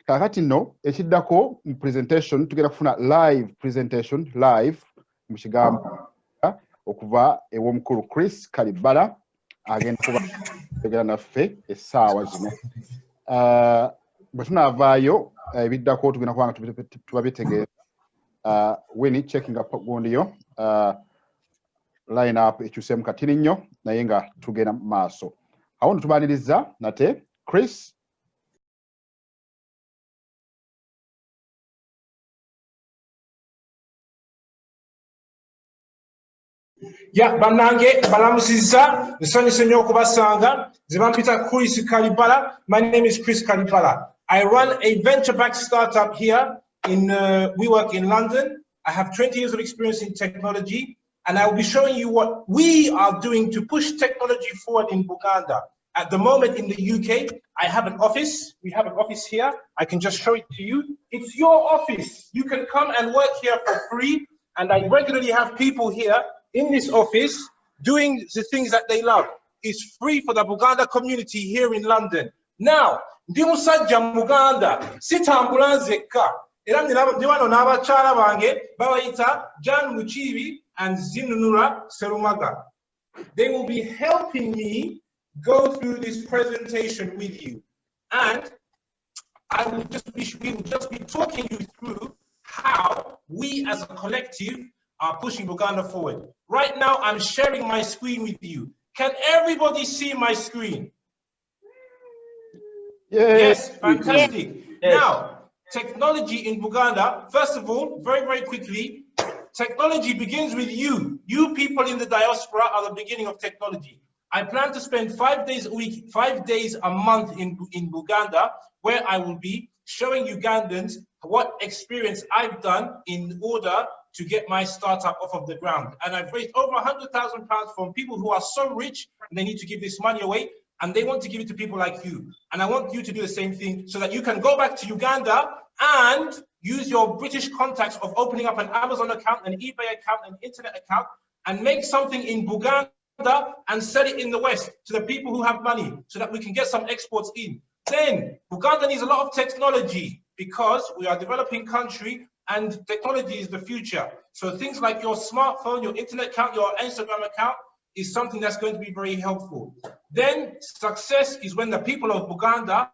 kakati nno ekiddako mu presentation tugenda kufuna live presentation live mu kigambo okuva ew'omukulu Chris Kalibbala agenda kuba tegera naffe essaawa zino. Bwe tunaavaayo ebiddako tugenda kubanga tubabitegeeza. Winnie checking up gundi yo line up ekyuseemu katini nnyo naye nga tugenda mu maaso. Awo nitubaaniriza nate Chris. Yeah, banange balamusizza nsanyuse nnyo okubasanga. Nze bampita Chris Kalibbala. My name is Chris Kalibbala. I run a venture-backed startup here in we work in London. I have 20 years of experience in technology, and I will be showing you what we are doing to push technology forward in Buganda. At the moment in the UK, I have an office. We have an office here. I can just show it to you. It's your office. You can come and work here for free, and I regularly have people here in this office doing the things that they love. It's free for the Buganda community here in London. Now, ndi musajja Muganda, sitambula nzekka. Era ndi wano n'abakyala bange babayita Jan Muchibi and Zinunura Serumaga. They will be helping me go through this presentation with you. And we will just be talking you through how we as a collective are pushing Buganda forward. Right now, I'm sharing my screen with you. Can everybody see my screen? Yes, fantastic. Yes. Now, technology in Buganda, first of all, very, very quickly, technology begins with you. You people in the diaspora are the beginning of technology. I plan to spend 5 days a week, 5 days a month in Buganda, where I will be showing Ugandans what experience I've done in order to get my startup off of the ground. And I've raised over £100,000 from people who are so rich and they need to give this money away, and they want to give it to people like you. And I want you to do the same thing so that you can go back to Uganda and use your British contacts of opening up an Amazon account, an eBay account, an internet account, and make something in Buganda and sell it in the West to the people who have money so that we can get some exports in. Then Buganda needs a lot of technology because we are a developing country and technology is the future. So things like your smartphone, your internet account, your Instagram account is something that's going to be very helpful. Then success is when the people of Buganda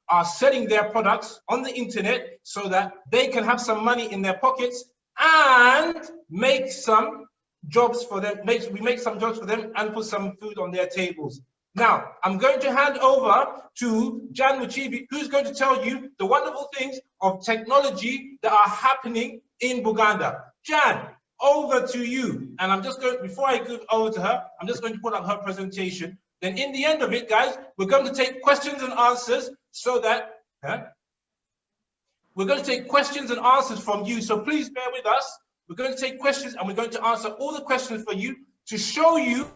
are selling their products on the internet so that they can have some money in their pockets and make some jobs for them. We make some jobs for them and put some food on their tables. Now, I'm going to hand over to Jan Muchibi, who's going to tell you the wonderful things of technology that are happening in Buganda. Jan, over to you. And I'm just going, before I give over to her, I'm just going to put up her presentation. Then in the end of it, guys, we're going to take questions and answers so that, we're going to take questions and answers from you. So please bear with us. We're going to take questions and we're going to answer all the questions for you to show you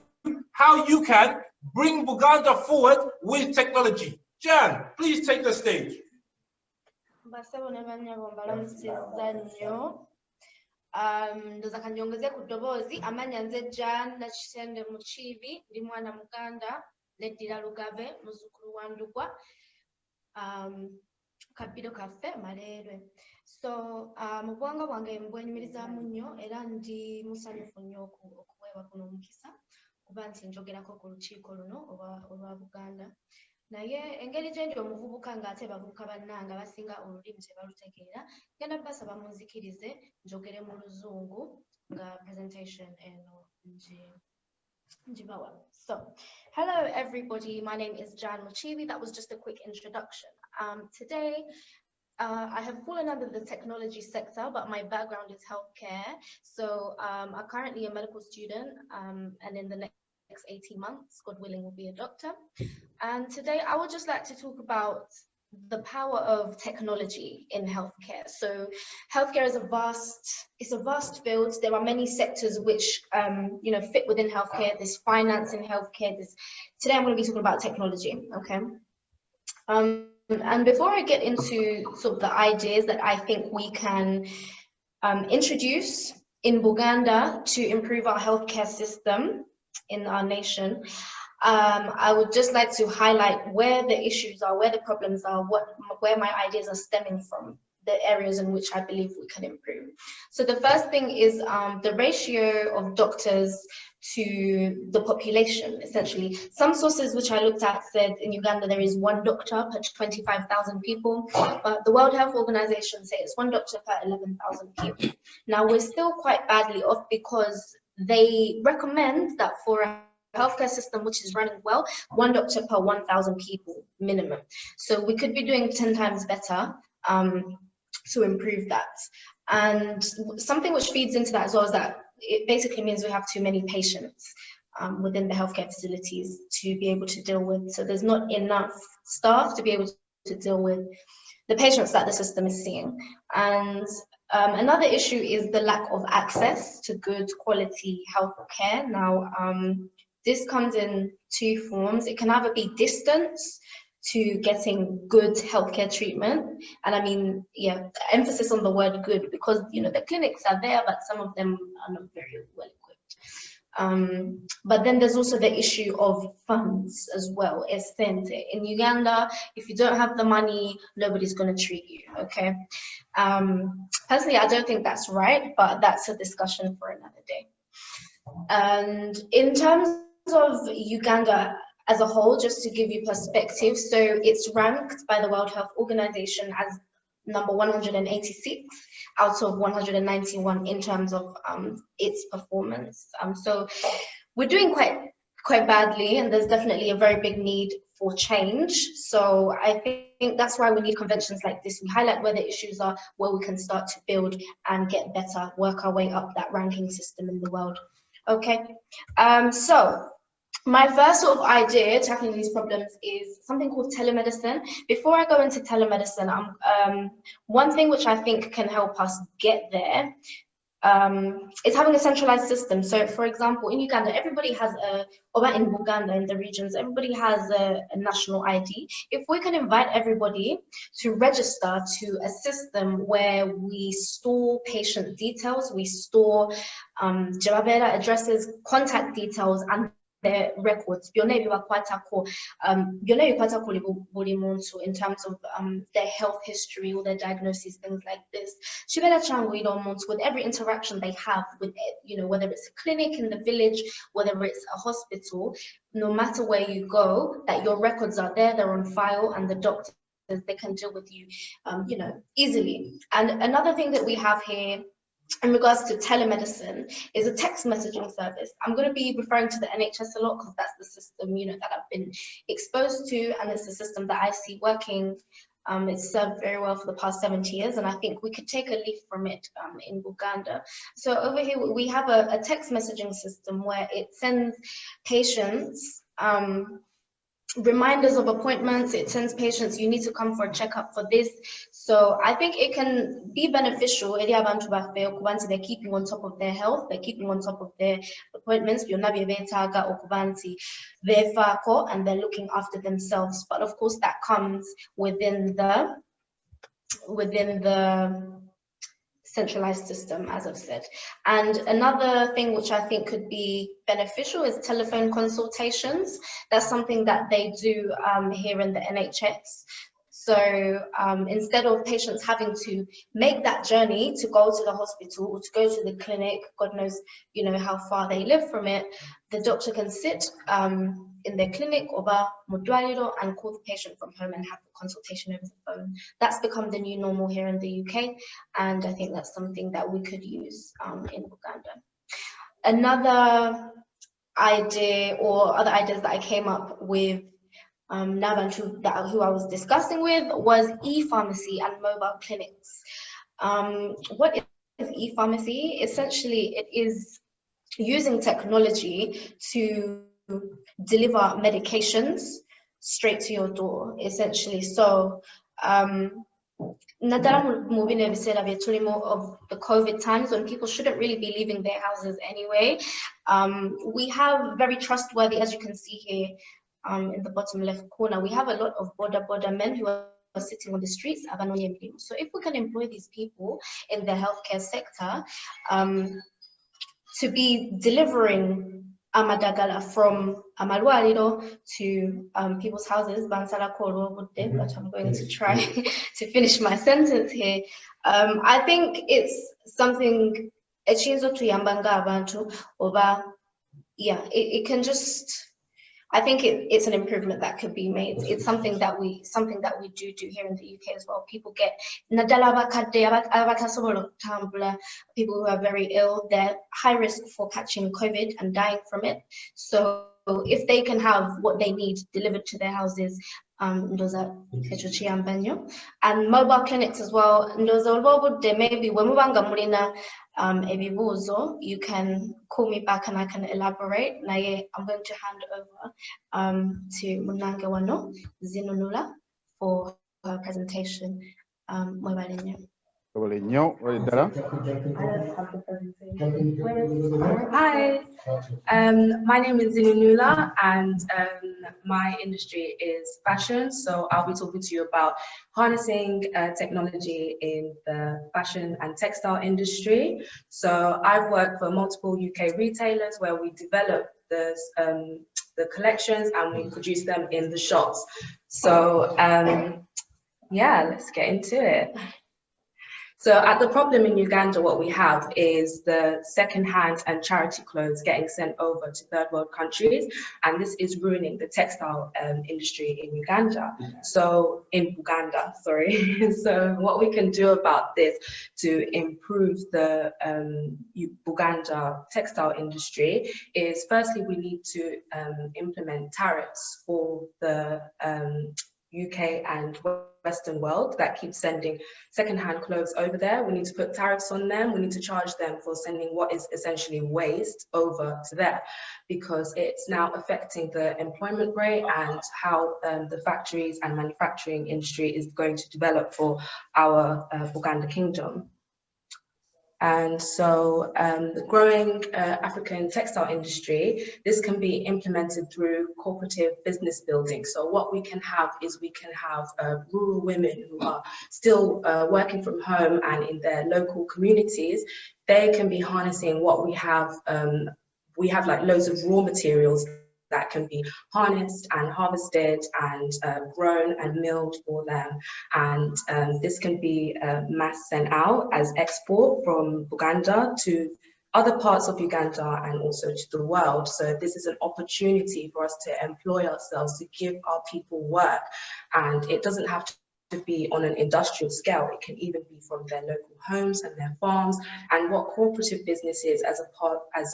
how you can bring Buganda forward with technology. Jan, please take the stage. Ndoza kanyongeze ku ddoboozi amanya nze Jan Nakisende Muchibi ndi mwana Muganda neddira Lugabe muzzukulu wa Ndugwa kabbiro kaffe Maleerwe. So mu bwanga bwange mbwenyumirizaamu nnyo era ndi musanyufu nnyo okuweebwa kuno omukisa kuba nti njogerako ku lukiiko luno olwa Buganda. Naye engeri gye ndi omuvubuka ng'ate bavubuka bannanga basinga olulimi tebalutegeera, genda basaba munzikirize njogere mu Luzungu nga presentation eno njibawa. So, hello everybody, my name is Jan Muchibi. That was just a quick introduction. Today, I have fallen under the technology sector, but my background is healthcare. So I'm currently a medical student, and in the next 18 months, God willing, will be a doctor. And today I would just like to talk about the power of technology in healthcare. So healthcare is a vast field. There are many sectors which fit within healthcare. There's finance in healthcare. Today I'm going to be talking about technology, okay? And before I get into sort of the ideas that I think we can introduce in Buganda to improve our healthcare system in our nation, I would just like to highlight where the issues are, where the problems are, where my ideas are stemming from. the areas in which I believe we can improve. So the first thing is the ratio of doctors to the population, essentially. Some sources which I looked at said in Uganda there is 1 doctor per 25,000 people, but the World Health Organization says it's 1 doctor per 11,000 people. Now we're still quite badly off because they recommend that for a healthcare system which is running well, 1 doctor per 1,000 people minimum. So we could be doing 10 times better to improve that. And something which feeds into that as well is that it basically means we have too many patients within the healthcare facilities to be able to deal with. So there's not enough staff to be able to deal with the patients that the system is seeing. And another issue is the lack of access to good quality health care. Now, this comes in 2 forms. It can either be distance to getting good healthcare treatment, and I mean, yeah, emphasis on the word good, because you know the clinics are there, but some of them are not very well equipped. But then there's also the issue of funds as well. In Uganda, if you don't have the money, nobody's going to treat you. Okay. Personally, I don't think that's right, but that's a discussion for another day. And in terms of Uganda as a whole, just to give you perspective, so it's ranked by the World Health Organization as number 186 out of 191 in terms of its performance. So we're doing quite badly, and there's definitely a very big need for change. So I think that's why we need conventions like this. We highlight where the issues are, where we can start to build and get better, work our way up that ranking system in the world. Okay, so my first sort of idea tackling these problems is something called telemedicine. Before I go into telemedicine, one thing which I think can help us get there is having a centralized system. So for example, in Uganda, everybody has or in Buganda, in the regions, everybody has a national ID. If we can invite everybody to register to a system where we store patient details, we store Jababera addresses, contact details, and their records, in terms of their health history or their diagnosis, things like this. With every interaction they have with, whether it's a clinic in the village, whether it's a hospital, no matter where you go, that your records are there, they're on file, and the doctors, they can deal with you, easily. And another thing that we have here in regards to telemedicine is a text messaging service. I'm going to be referring to the NHS a lot because that's the system, that I've been exposed to, and it's the system that I see working. It's served very well for the past 70 years, and I think we could take a leaf from it in Buganda. So over here, we have a text messaging system where it sends patients reminders of appointments. It sends patients, you need to come for a checkup for this. So I think it can be beneficial. They're keeping on top of their health, they're keeping on top of their appointments, and they're looking after themselves. But of course that comes within the centralized system, as I've said. And another thing which I think could be beneficial is telephone consultations. That's something that they do here in the NHS. So instead of patients having to make that journey to go to the hospital or to go to the clinic, God knows, how far they live from it, the doctor can sit in their clinic or and call the patient from home and have the consultation over the phone. That's become the new normal here in the UK, and I think that's something that we could use in Buganda. Another idea, or other ideas that I came up with who I was discussing with, was e-pharmacy and mobile clinics. What is e-pharmacy? Essentially, it is using technology to deliver medications straight to your door, essentially. So of the COVID times when people shouldn't really be leaving their houses anyway, we have very trustworthy, as you can see here in the bottom left corner, we have a lot of border men who are sitting on the streets. So if we can employ these people in the healthcare sector to be delivering amadagala from amalwaliro to people's houses, but I'm going to try to finish my sentence here. I think it's something, yeah, it can just, I think it's an improvement that could be made. It's something that we do here in the UK as well. People get people who are very ill, they're high risk for catching COVID and dying from it. So if they can have what they need delivered to their houses, and mobile clinics as well. Maybe when ebibuzo, you can call me back and I can elaborate. I'm going to hand over to Munange Wano Zinunula for her presentation. Hi, my name is Zinunula and my industry is fashion. So I'll be talking to you about harnessing technology in the fashion and textile industry. So I've worked for multiple UK retailers where we develop the collections and we produce them in the shops. So yeah, let's get into it. So at the problem in Uganda, what we have is the second-hand and charity clothes getting sent over to third world countries, and this is ruining the textile industry in Uganda. So in Buganda, sorry. So what we can do about this to improve the Buganda textile industry is, firstly, we need to implement tariffs for the UK and Western world that keep sending second-hand clothes over there. We need to put tariffs on them. We need to charge them for sending what is essentially waste over to there, because it's now affecting the employment rate and how the factories and manufacturing industry is going to develop for our Buganda kingdom. And so the growing African textile industry, this can be implemented through cooperative business building. So what we can have is we can have rural women who are still working from home and in their local communities. They can be harnessing what we have. We have like loads of raw materials that can be harnessed and harvested and grown and milled for them. And this can be mass sent out as export from Buganda to other parts of Uganda and also to the world. So this is an opportunity for us to employ ourselves, to give our people work. And it doesn't have to be on an industrial scale. It can even be from their local homes and their farms. And what cooperative business is, as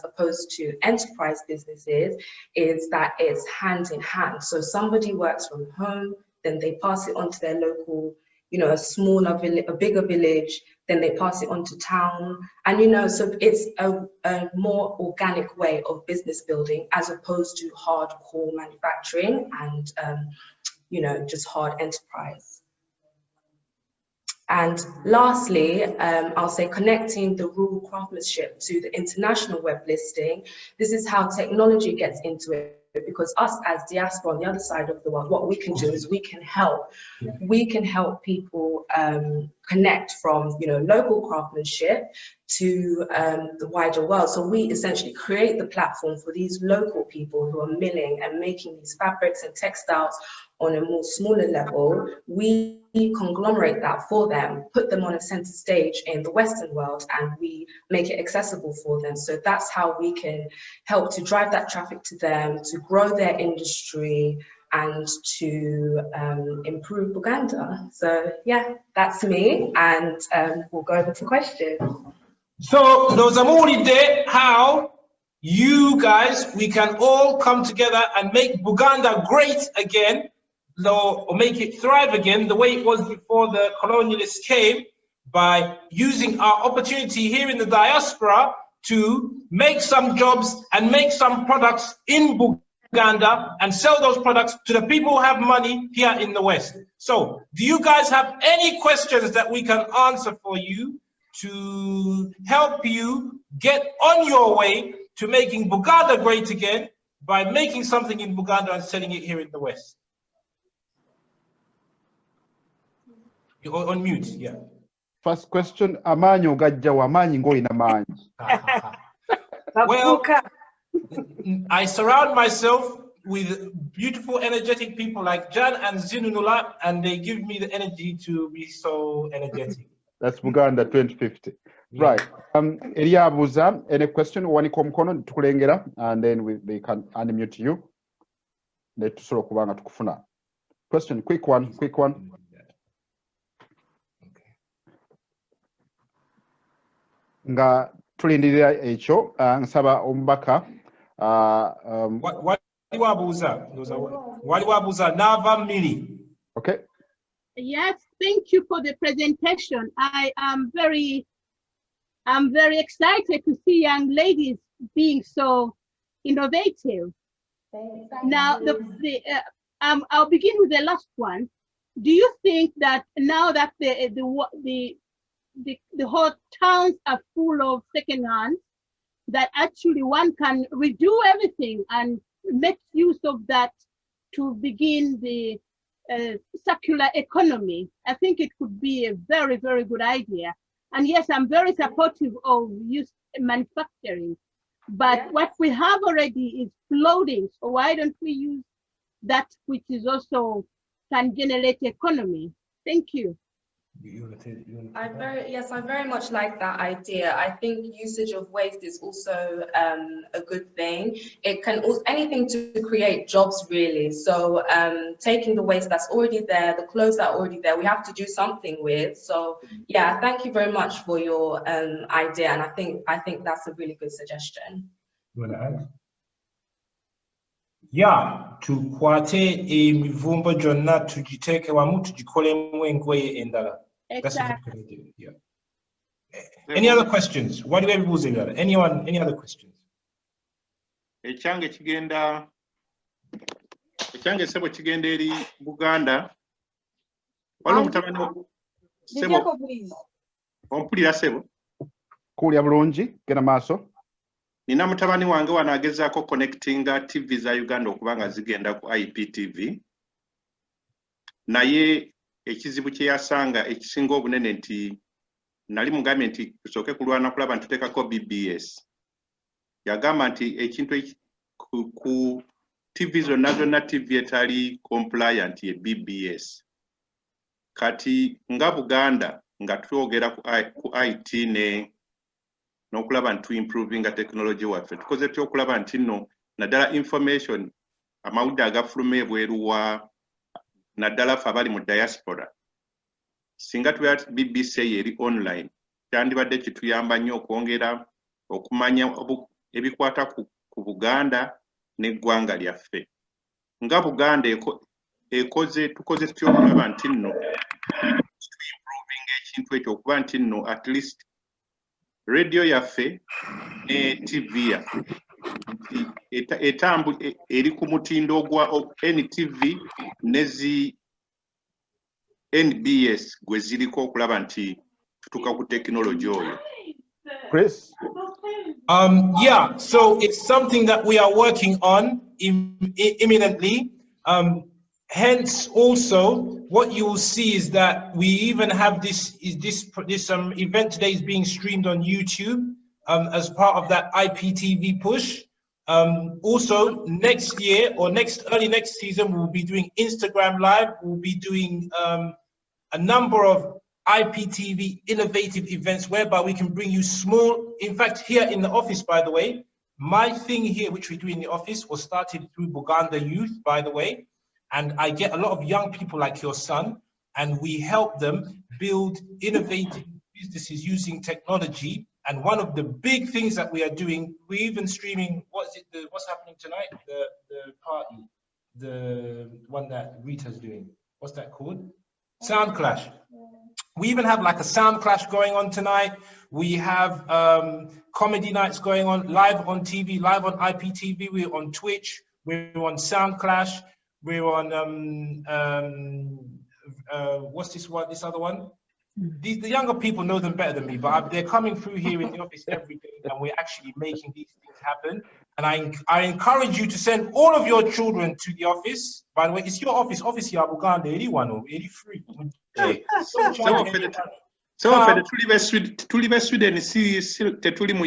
opposed to enterprise businesses, is that it's hand in hand. So somebody works from home, then they pass it on to their local, you know, a smaller village, a bigger village, then they pass it on to town. And, you know, so it's a more organic way of business building as opposed to hardcore manufacturing and, you know, just hard enterprise. And lastly, I'll say connecting the rural craftsmanship to the international web listing. This is how technology gets into it, because us as diaspora on the other side of the world, what we can do is we can help people connect from, you know, local craftsmanship to the wider world. So we essentially create the platform for these local people who are milling and making these fabrics and textiles on a more smaller level. We conglomerate that for them, put them on a center stage in the Western world, and we make it accessible for them. So that's how we can help to drive that traffic to them, to grow their industry, and to improve Buganda. So yeah, that's me, and we'll go over to questions. So those are more there how you guys, we can all come together and make Buganda great again, or make it thrive again the way it was before the colonialists came, by using our opportunity here in the diaspora to make some jobs and make some products in Buganda and sell those products to the people who have money here in the West. So do you guys have any questions that we can answer for you to help you get on your way to making Buganda great again by making something in Buganda and selling it here in the West? You're on mute, yeah. First question, amanyi ogajja wa amanyi ng'olina manyi. Well, I surround myself with beautiful, energetic people like Jan and Zinunula, and they give me the energy to be so energetic. That's Buganda 2050. Right. Elia Abuza, any question? Waniko mkono tukulengera, and then they can unmute you. Netusolo kubanga tukufuna. Question, quick one. Nga tulindirira ekyo nsaba omubaka waliwabuza Nava Mili. Okay. Yes, thank you for the presentation. I'm very excited to see young ladies being so innovative. Now, I'll begin with the last one. Do you think that now that the whole towns are full of second hands, that actually one can redo everything and make use of that to begin the circular economy? I think it could be a very, very good idea. And yes, I'm very supportive of use manufacturing, but what we have already is floating. So why don't we use that which is also can generate economy? Thank you. I very much like that idea. I think usage of waste is also a good thing. It can also anything to create jobs, really. So taking the waste that's already there, the clothes that are already there, we have to do something with. So yeah, thank you very much for your idea, and I think that's a really good suggestion. You want to add? Yeah, tukwate emivumbo jonna tugiteeke wamu tugikolemu engoye endala. Exactly. Yeah. Any other questions? What do we say? Anyone? Any other questions? Echange sebo kigenda eri Buganda. Waliwo mutabani sebo. Ompulira sebo. Kulya bulungi, gena maaso. Nina mutabani wange wanagezaako connectinga TV za Uganda okubanga zigenda ku IPTV. Naye ekizibu kye yasanga ekisinga obunene nti nali mugambye nti tusooke kulwana kulaba ntuteekako BBS. Yagamba nti ekintu ku TV zonna TV etali compliant ye BBS. Kati nga Buganda nga twogera ku IT n'okulaba nti improving technology waffe. Tukoze okulaba nti nno naddala information amawulire agafuluma ebweru wa naddala ffe abali mu diaspora. Singa tubeera BBC eri online, kyandibadde kituyamba nnyo okwongera okumanya ebikwata ku Buganda n'eggwanga lyaffe. Nga Buganda tukoze tutya okulaba nti nno improving ekintu ekyo okuba nti nno at least radio yaffe ne TV yaffe eri ku mutindo ogwa NTV nezi NBS gwe ziriko okulaba nti tutuuka ku technology oyo. Chris? Yeah, so it's something that we are working on imminently. Hence, also, what you will see is that we even have this event today is being streamed on YouTube as part of that IPTV push. Also, next year or early next season, we'll be doing Instagram Live. We'll be doing a number of IPTV innovative events whereby we can bring you small. In fact, here in the office, by the way, my thing here, which we do in the office, was started through Buganda Youth, by the way. And I get a lot of young people like your son, and we help them build innovative businesses using technology. And one of the big things that we are doing, we're even streaming, what's happening tonight? The party, the one that Rita's doing. What's that called? Sound Clash. We even have like a Sound Clash going on tonight. We have comedy nights going on live on TV, live on IPTV. We're on Twitch. We're on Sound Clash. We're on what's this one? This other one? The younger people know them better than me, but they're coming through here in the office every day, and we're actually making these things happen. And I encourage you to send all of your children to the office. By the way, it's your office, Buganda 81 or 83. So for the Sweden,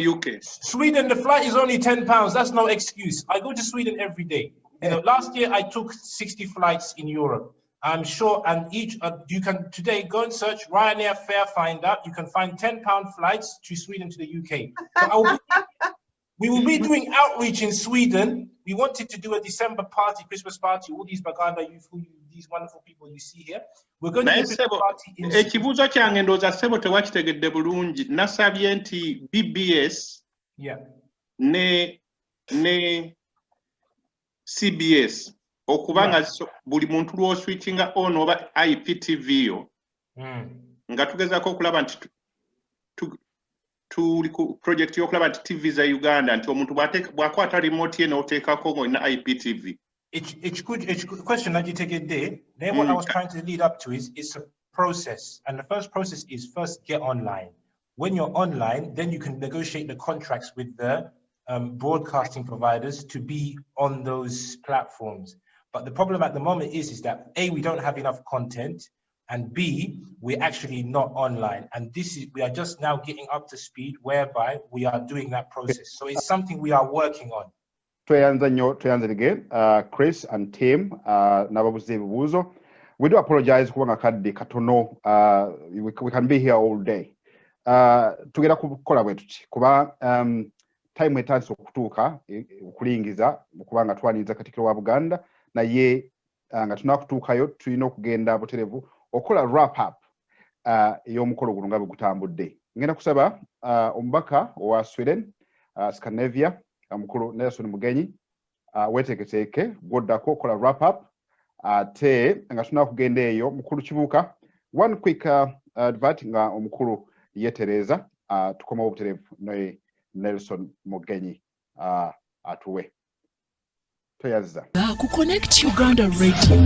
UK. Sweden, the flight is only £10. That's no excuse. I go to Sweden every day. You know, last year I took 60 flights in Europe. I'm sure, and each you can today go and search Ryanair Fare Finder. You can find £10 flights to Sweden to the UK. So we will be doing outreach in Sweden. We wanted to do a December party, Christmas party. All these Buganda youth, these wonderful people you see here. We're going to do a Christmas party in Sweden. Ekibuuzo kyange ndowooza ssebo tewakitegedde bulungi. Nasabye nti BBS ne CBS okubanga buli muntu lw'oswitchinga on oba IPTV yo nga tugezaako okulaba nti tuli ku project y'okulaba nti TV za Uganda nti omuntu bw'akwata remote ye n'oteekako ng'olina IPTV. It's good question that you take it there. Then what I was trying to lead up to is it's a process. And the first process is first get online. When you're online, then you can negotiate the contracts with the broadcasting providers to be on those platforms. But the problem at the moment is that A, we don't have enough content, and B, we're actually not online. And we are just now getting up to speed whereby we are doing that process. So it's something we are working on. Tuyanze again, Chris and Tim, nababuze ebibuuzo. We do apologize kubanga kadde katono. We can be here all day. Tugenda kukola bwe tuti kuba time etandise okutuuka okulingiza kubanga twaniza Katikkiro wa Buganda naye nga tunakutuukayo tulina okugenda buterevu okola wrap up ey'omukolo guno nga bwe gutambudde. Ngenda kusaba omubaka wa Sweden, Scandinavia, mukulu Nelson Mugenyi weteeketeeke gwoddako okola wrap up ate nga tunakugenda eyo mukulu Kibuuka. One quick advert nga omukulu yetereza tukomawo buterevu naye Nelson Mugenyi atuwe. Toyazza. Ku Connect Uganda Radio.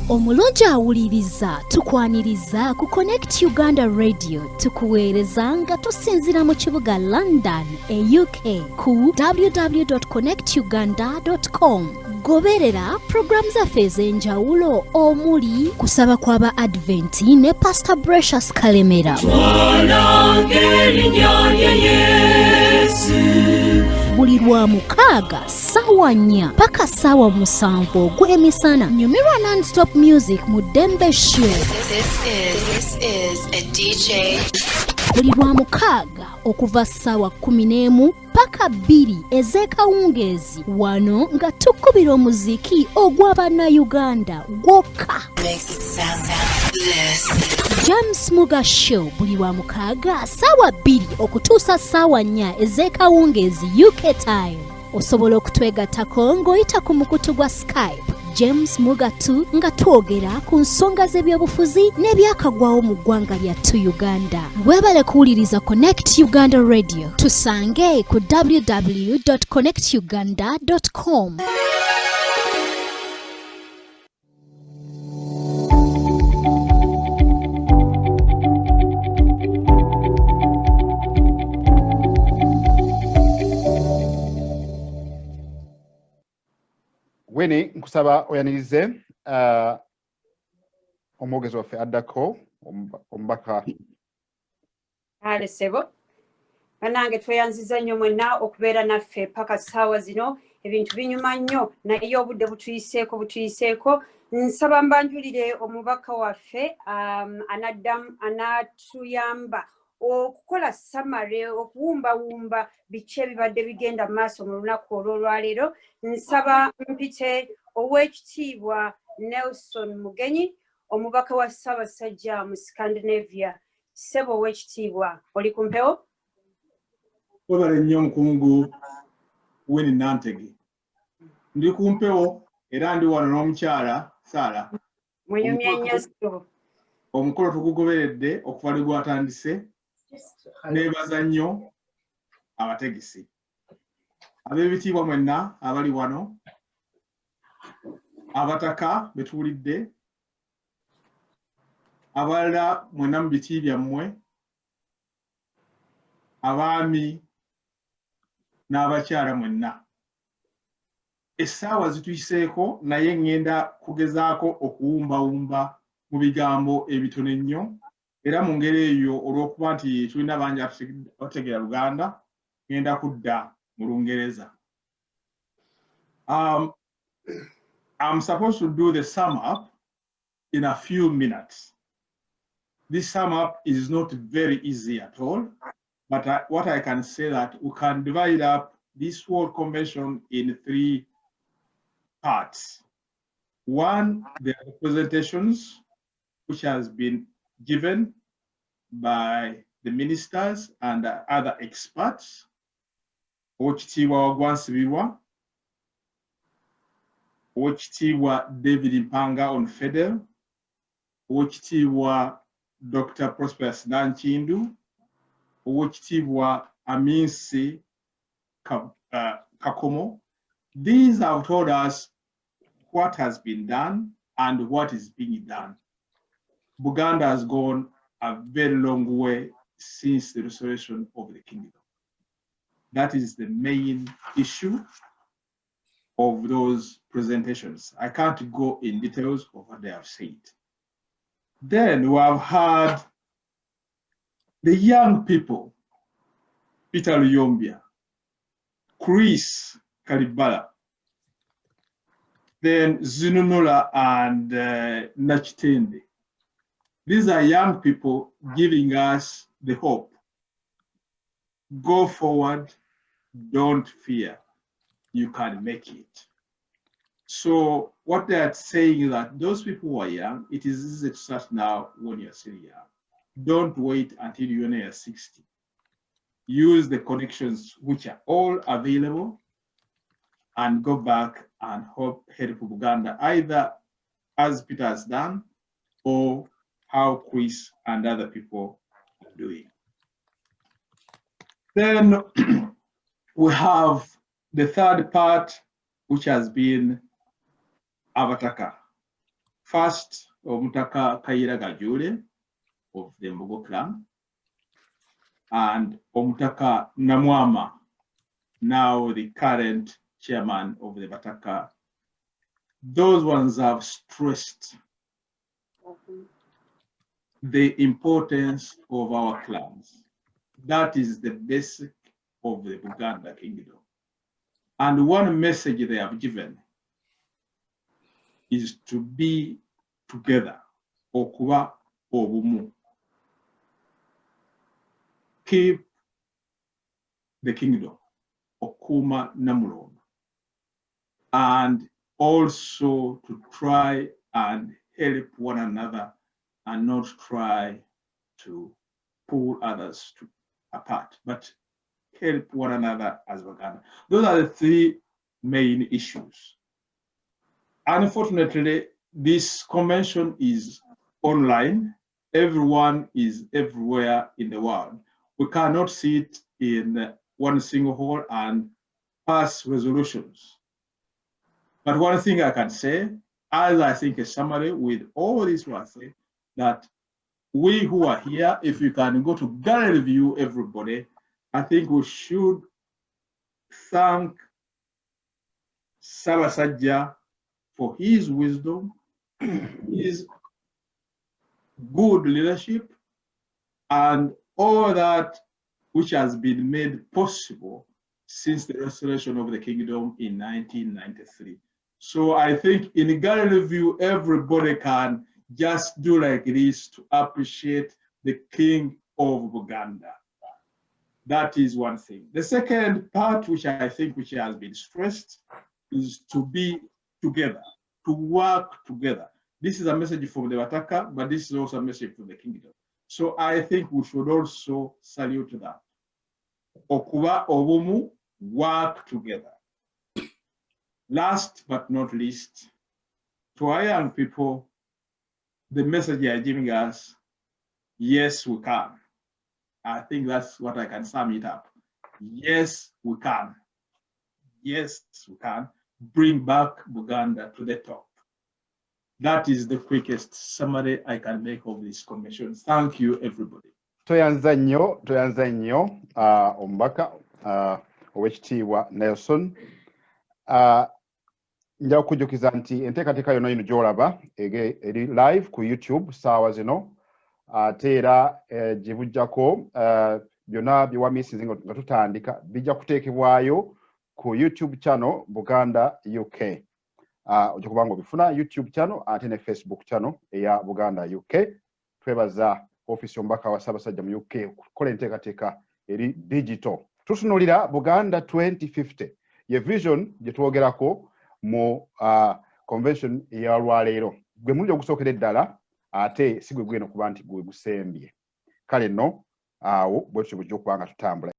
Omulungi awuliriza tukwaniriza ku Connect Uganda Radio tukuweereza nga tusinzira mu kibuga London UK ku www.connectuganda.com. Goberera program zaffe ez'enjawulo omuli kusaba kw'aba Adventi ne Pastor Prosperous Kalemera. Buli lwa mukaaga ssaawa 4 paka ssaawa 7 ogw'emisana nyumirwa non-stop music mu Dembe Show. This is a DJ. Buli lwa mukaaga okuva ssaawa 11 paka 2 ez'ekawungeezi wano nga tukubira omuziki ogw'Abannayuganda gwokka. James Muga Show buli lwa mukaaga ssaawa 2 okutuusa ssaawa 4 ez'ekawungeezi UK time. Osobola okutwegattako ng'oyita ku mukutu gwa Skype James Muga 2 nga twogera ku nsonga z'ebyobufuzi n'ebyakagwawo mu ggwanga lyattu Uganda. Weebale kuwuliriza Connect Uganda Radio. Tusange ku www.connectuganda.com. Weni nkusaba oyanirize omwogezi waffe addako omubaka. Ale sebo banange tweyanziza nnyo mwenna okubeera naffe paka ssaawa zino. Ebintu binyuma nnyo naye obudde butuyiseeko. Nsaba mbanjulire omubaka waffe anatuyamba okukola summary okuwumbawumba biki ebibadde bigenda maaso mu lunaku olw'olwaleero. Nsaba mpite Oweekitiibwa Nelson Mugenyi omubaka wa Ssaabasajja mu Scandinavia. Ssebo Oweekitiibwa oli ku mpewo? Webale nnyo nkungu Winnie Nantege. Ndi ku mpewo era ndi wano n'omukyala Saala. Munyumye nnyo ssebo. Omukolo tugugoberedde okuva lwe gwatandise. Neebaza nnyo abategesi. Ab'ebitiibwa mwenna abali wano. Abataka betuwulidde. Abalala mwenna mu biti byammwe. Abaami n'abakyala mwenna. essaawa zituyiseeko naye ŋŋenda kugezaako okuwumbawumba mu bigambo ebitono ennyo era mu ngeri eyo olw'okuba nti tulina bangi abategeera Luganda ŋŋenda kudda mu Lungereza. I'm supposed to do the sum up in a few minutes. This sum up is not very easy at all, but what I can say that we can divide up this World Convention in 3 parts. One, the presentations, which has been given by the ministers and other experts. Oweekitiibwa Wagwansibirwa, Oweekitiibwa David Mpanga on Federal, Oweekitiibwa Dr. Prosperous Nankindu, Oweekitiibwa Aminsi Kakomo. These have told us what has been done and what is being done. Buganda has gone a very long way since the restoration of the kingdom. That is the main issue of those presentations. I can't go in details of what they have said. Then we have had the young people, Peter Luyombia, Chris Kalibbala, then Zinunula and Nachitende. These are young people giving us the hope. Go forward, don't fear, you can make it. So what they are saying is that those people who are young, it is easy to start now when you're still young. Don't wait until you're near 60. Use the connections which are all available and go back and help Buganda, either as Peter has done or how Chris and other people are doing. Then we have the third part, which has been Abataka. First, Omutaka Kaira Gajule of the Mbogo clan, and Omutaka Namwama, now the current chairman of the Bataka. Those ones have stressed the importance of our clans. That is the basic of the Buganda kingdom. And one message they have given is to be together, okuba obumu. Keep the kingdom, okuma namulonda, and also to try and help one another and not try to pull others apart, but help one another as Buganda. Those are the 3 main issues. Unfortunately, this convention is online. Everyone is everywhere in the world. We cannot sit in one single hall and pass resolutions. But one thing I can say, as I think a summary with all this what I say, that we who are here, if you can go to gallery view, everybody, I think we should thank Sabasajja for his wisdom, his good leadership, and all that which has been made possible since the restoration of the kingdom in 1993. So I think in gallery view, everybody can just do like this to appreciate the King of Buganda. That is one thing. The second part, which I think which has been stressed, is to be together, to work together. This is a message from the Wataka, but this is also a message from the kingdom. So I think we should also salute that. Okuba obumu, work together. Last but not least, to our young people, the message they are giving us, yes, we can. I think that's what I can sum it up. Yes, we can. Yes, we can bring back Buganda to the top. That is the quickest summary I can make of this convention. Thank you, everybody. Toyanza nnyo omubaka Oweekitiibwa Nelson. nja kujukiza nti enteekateeka yonna ino gy'olaba eri live ku YouTube saawa zino ate era gye bujjako byonna bye wamiisinze nga tutandika bijja kuteekebwayo ku YouTube channel Buganda UK. Ojja kuba nga obifuna YouTube channel ate ne Facebook channel eya Buganda UK. Twebaza office y'omubaka wa Ssaabasajja mu UK okukola enteekateeka eri digital. Tutunuulira Buganda 2050 ye vision gye twogerako mu convention eya lwaleero. Gwe mulungi ogusookera eddala ate si gwe gweno kuba nti gwe gusembye. Kale nno awo bwe tutyo bujja okuba nga tutambula.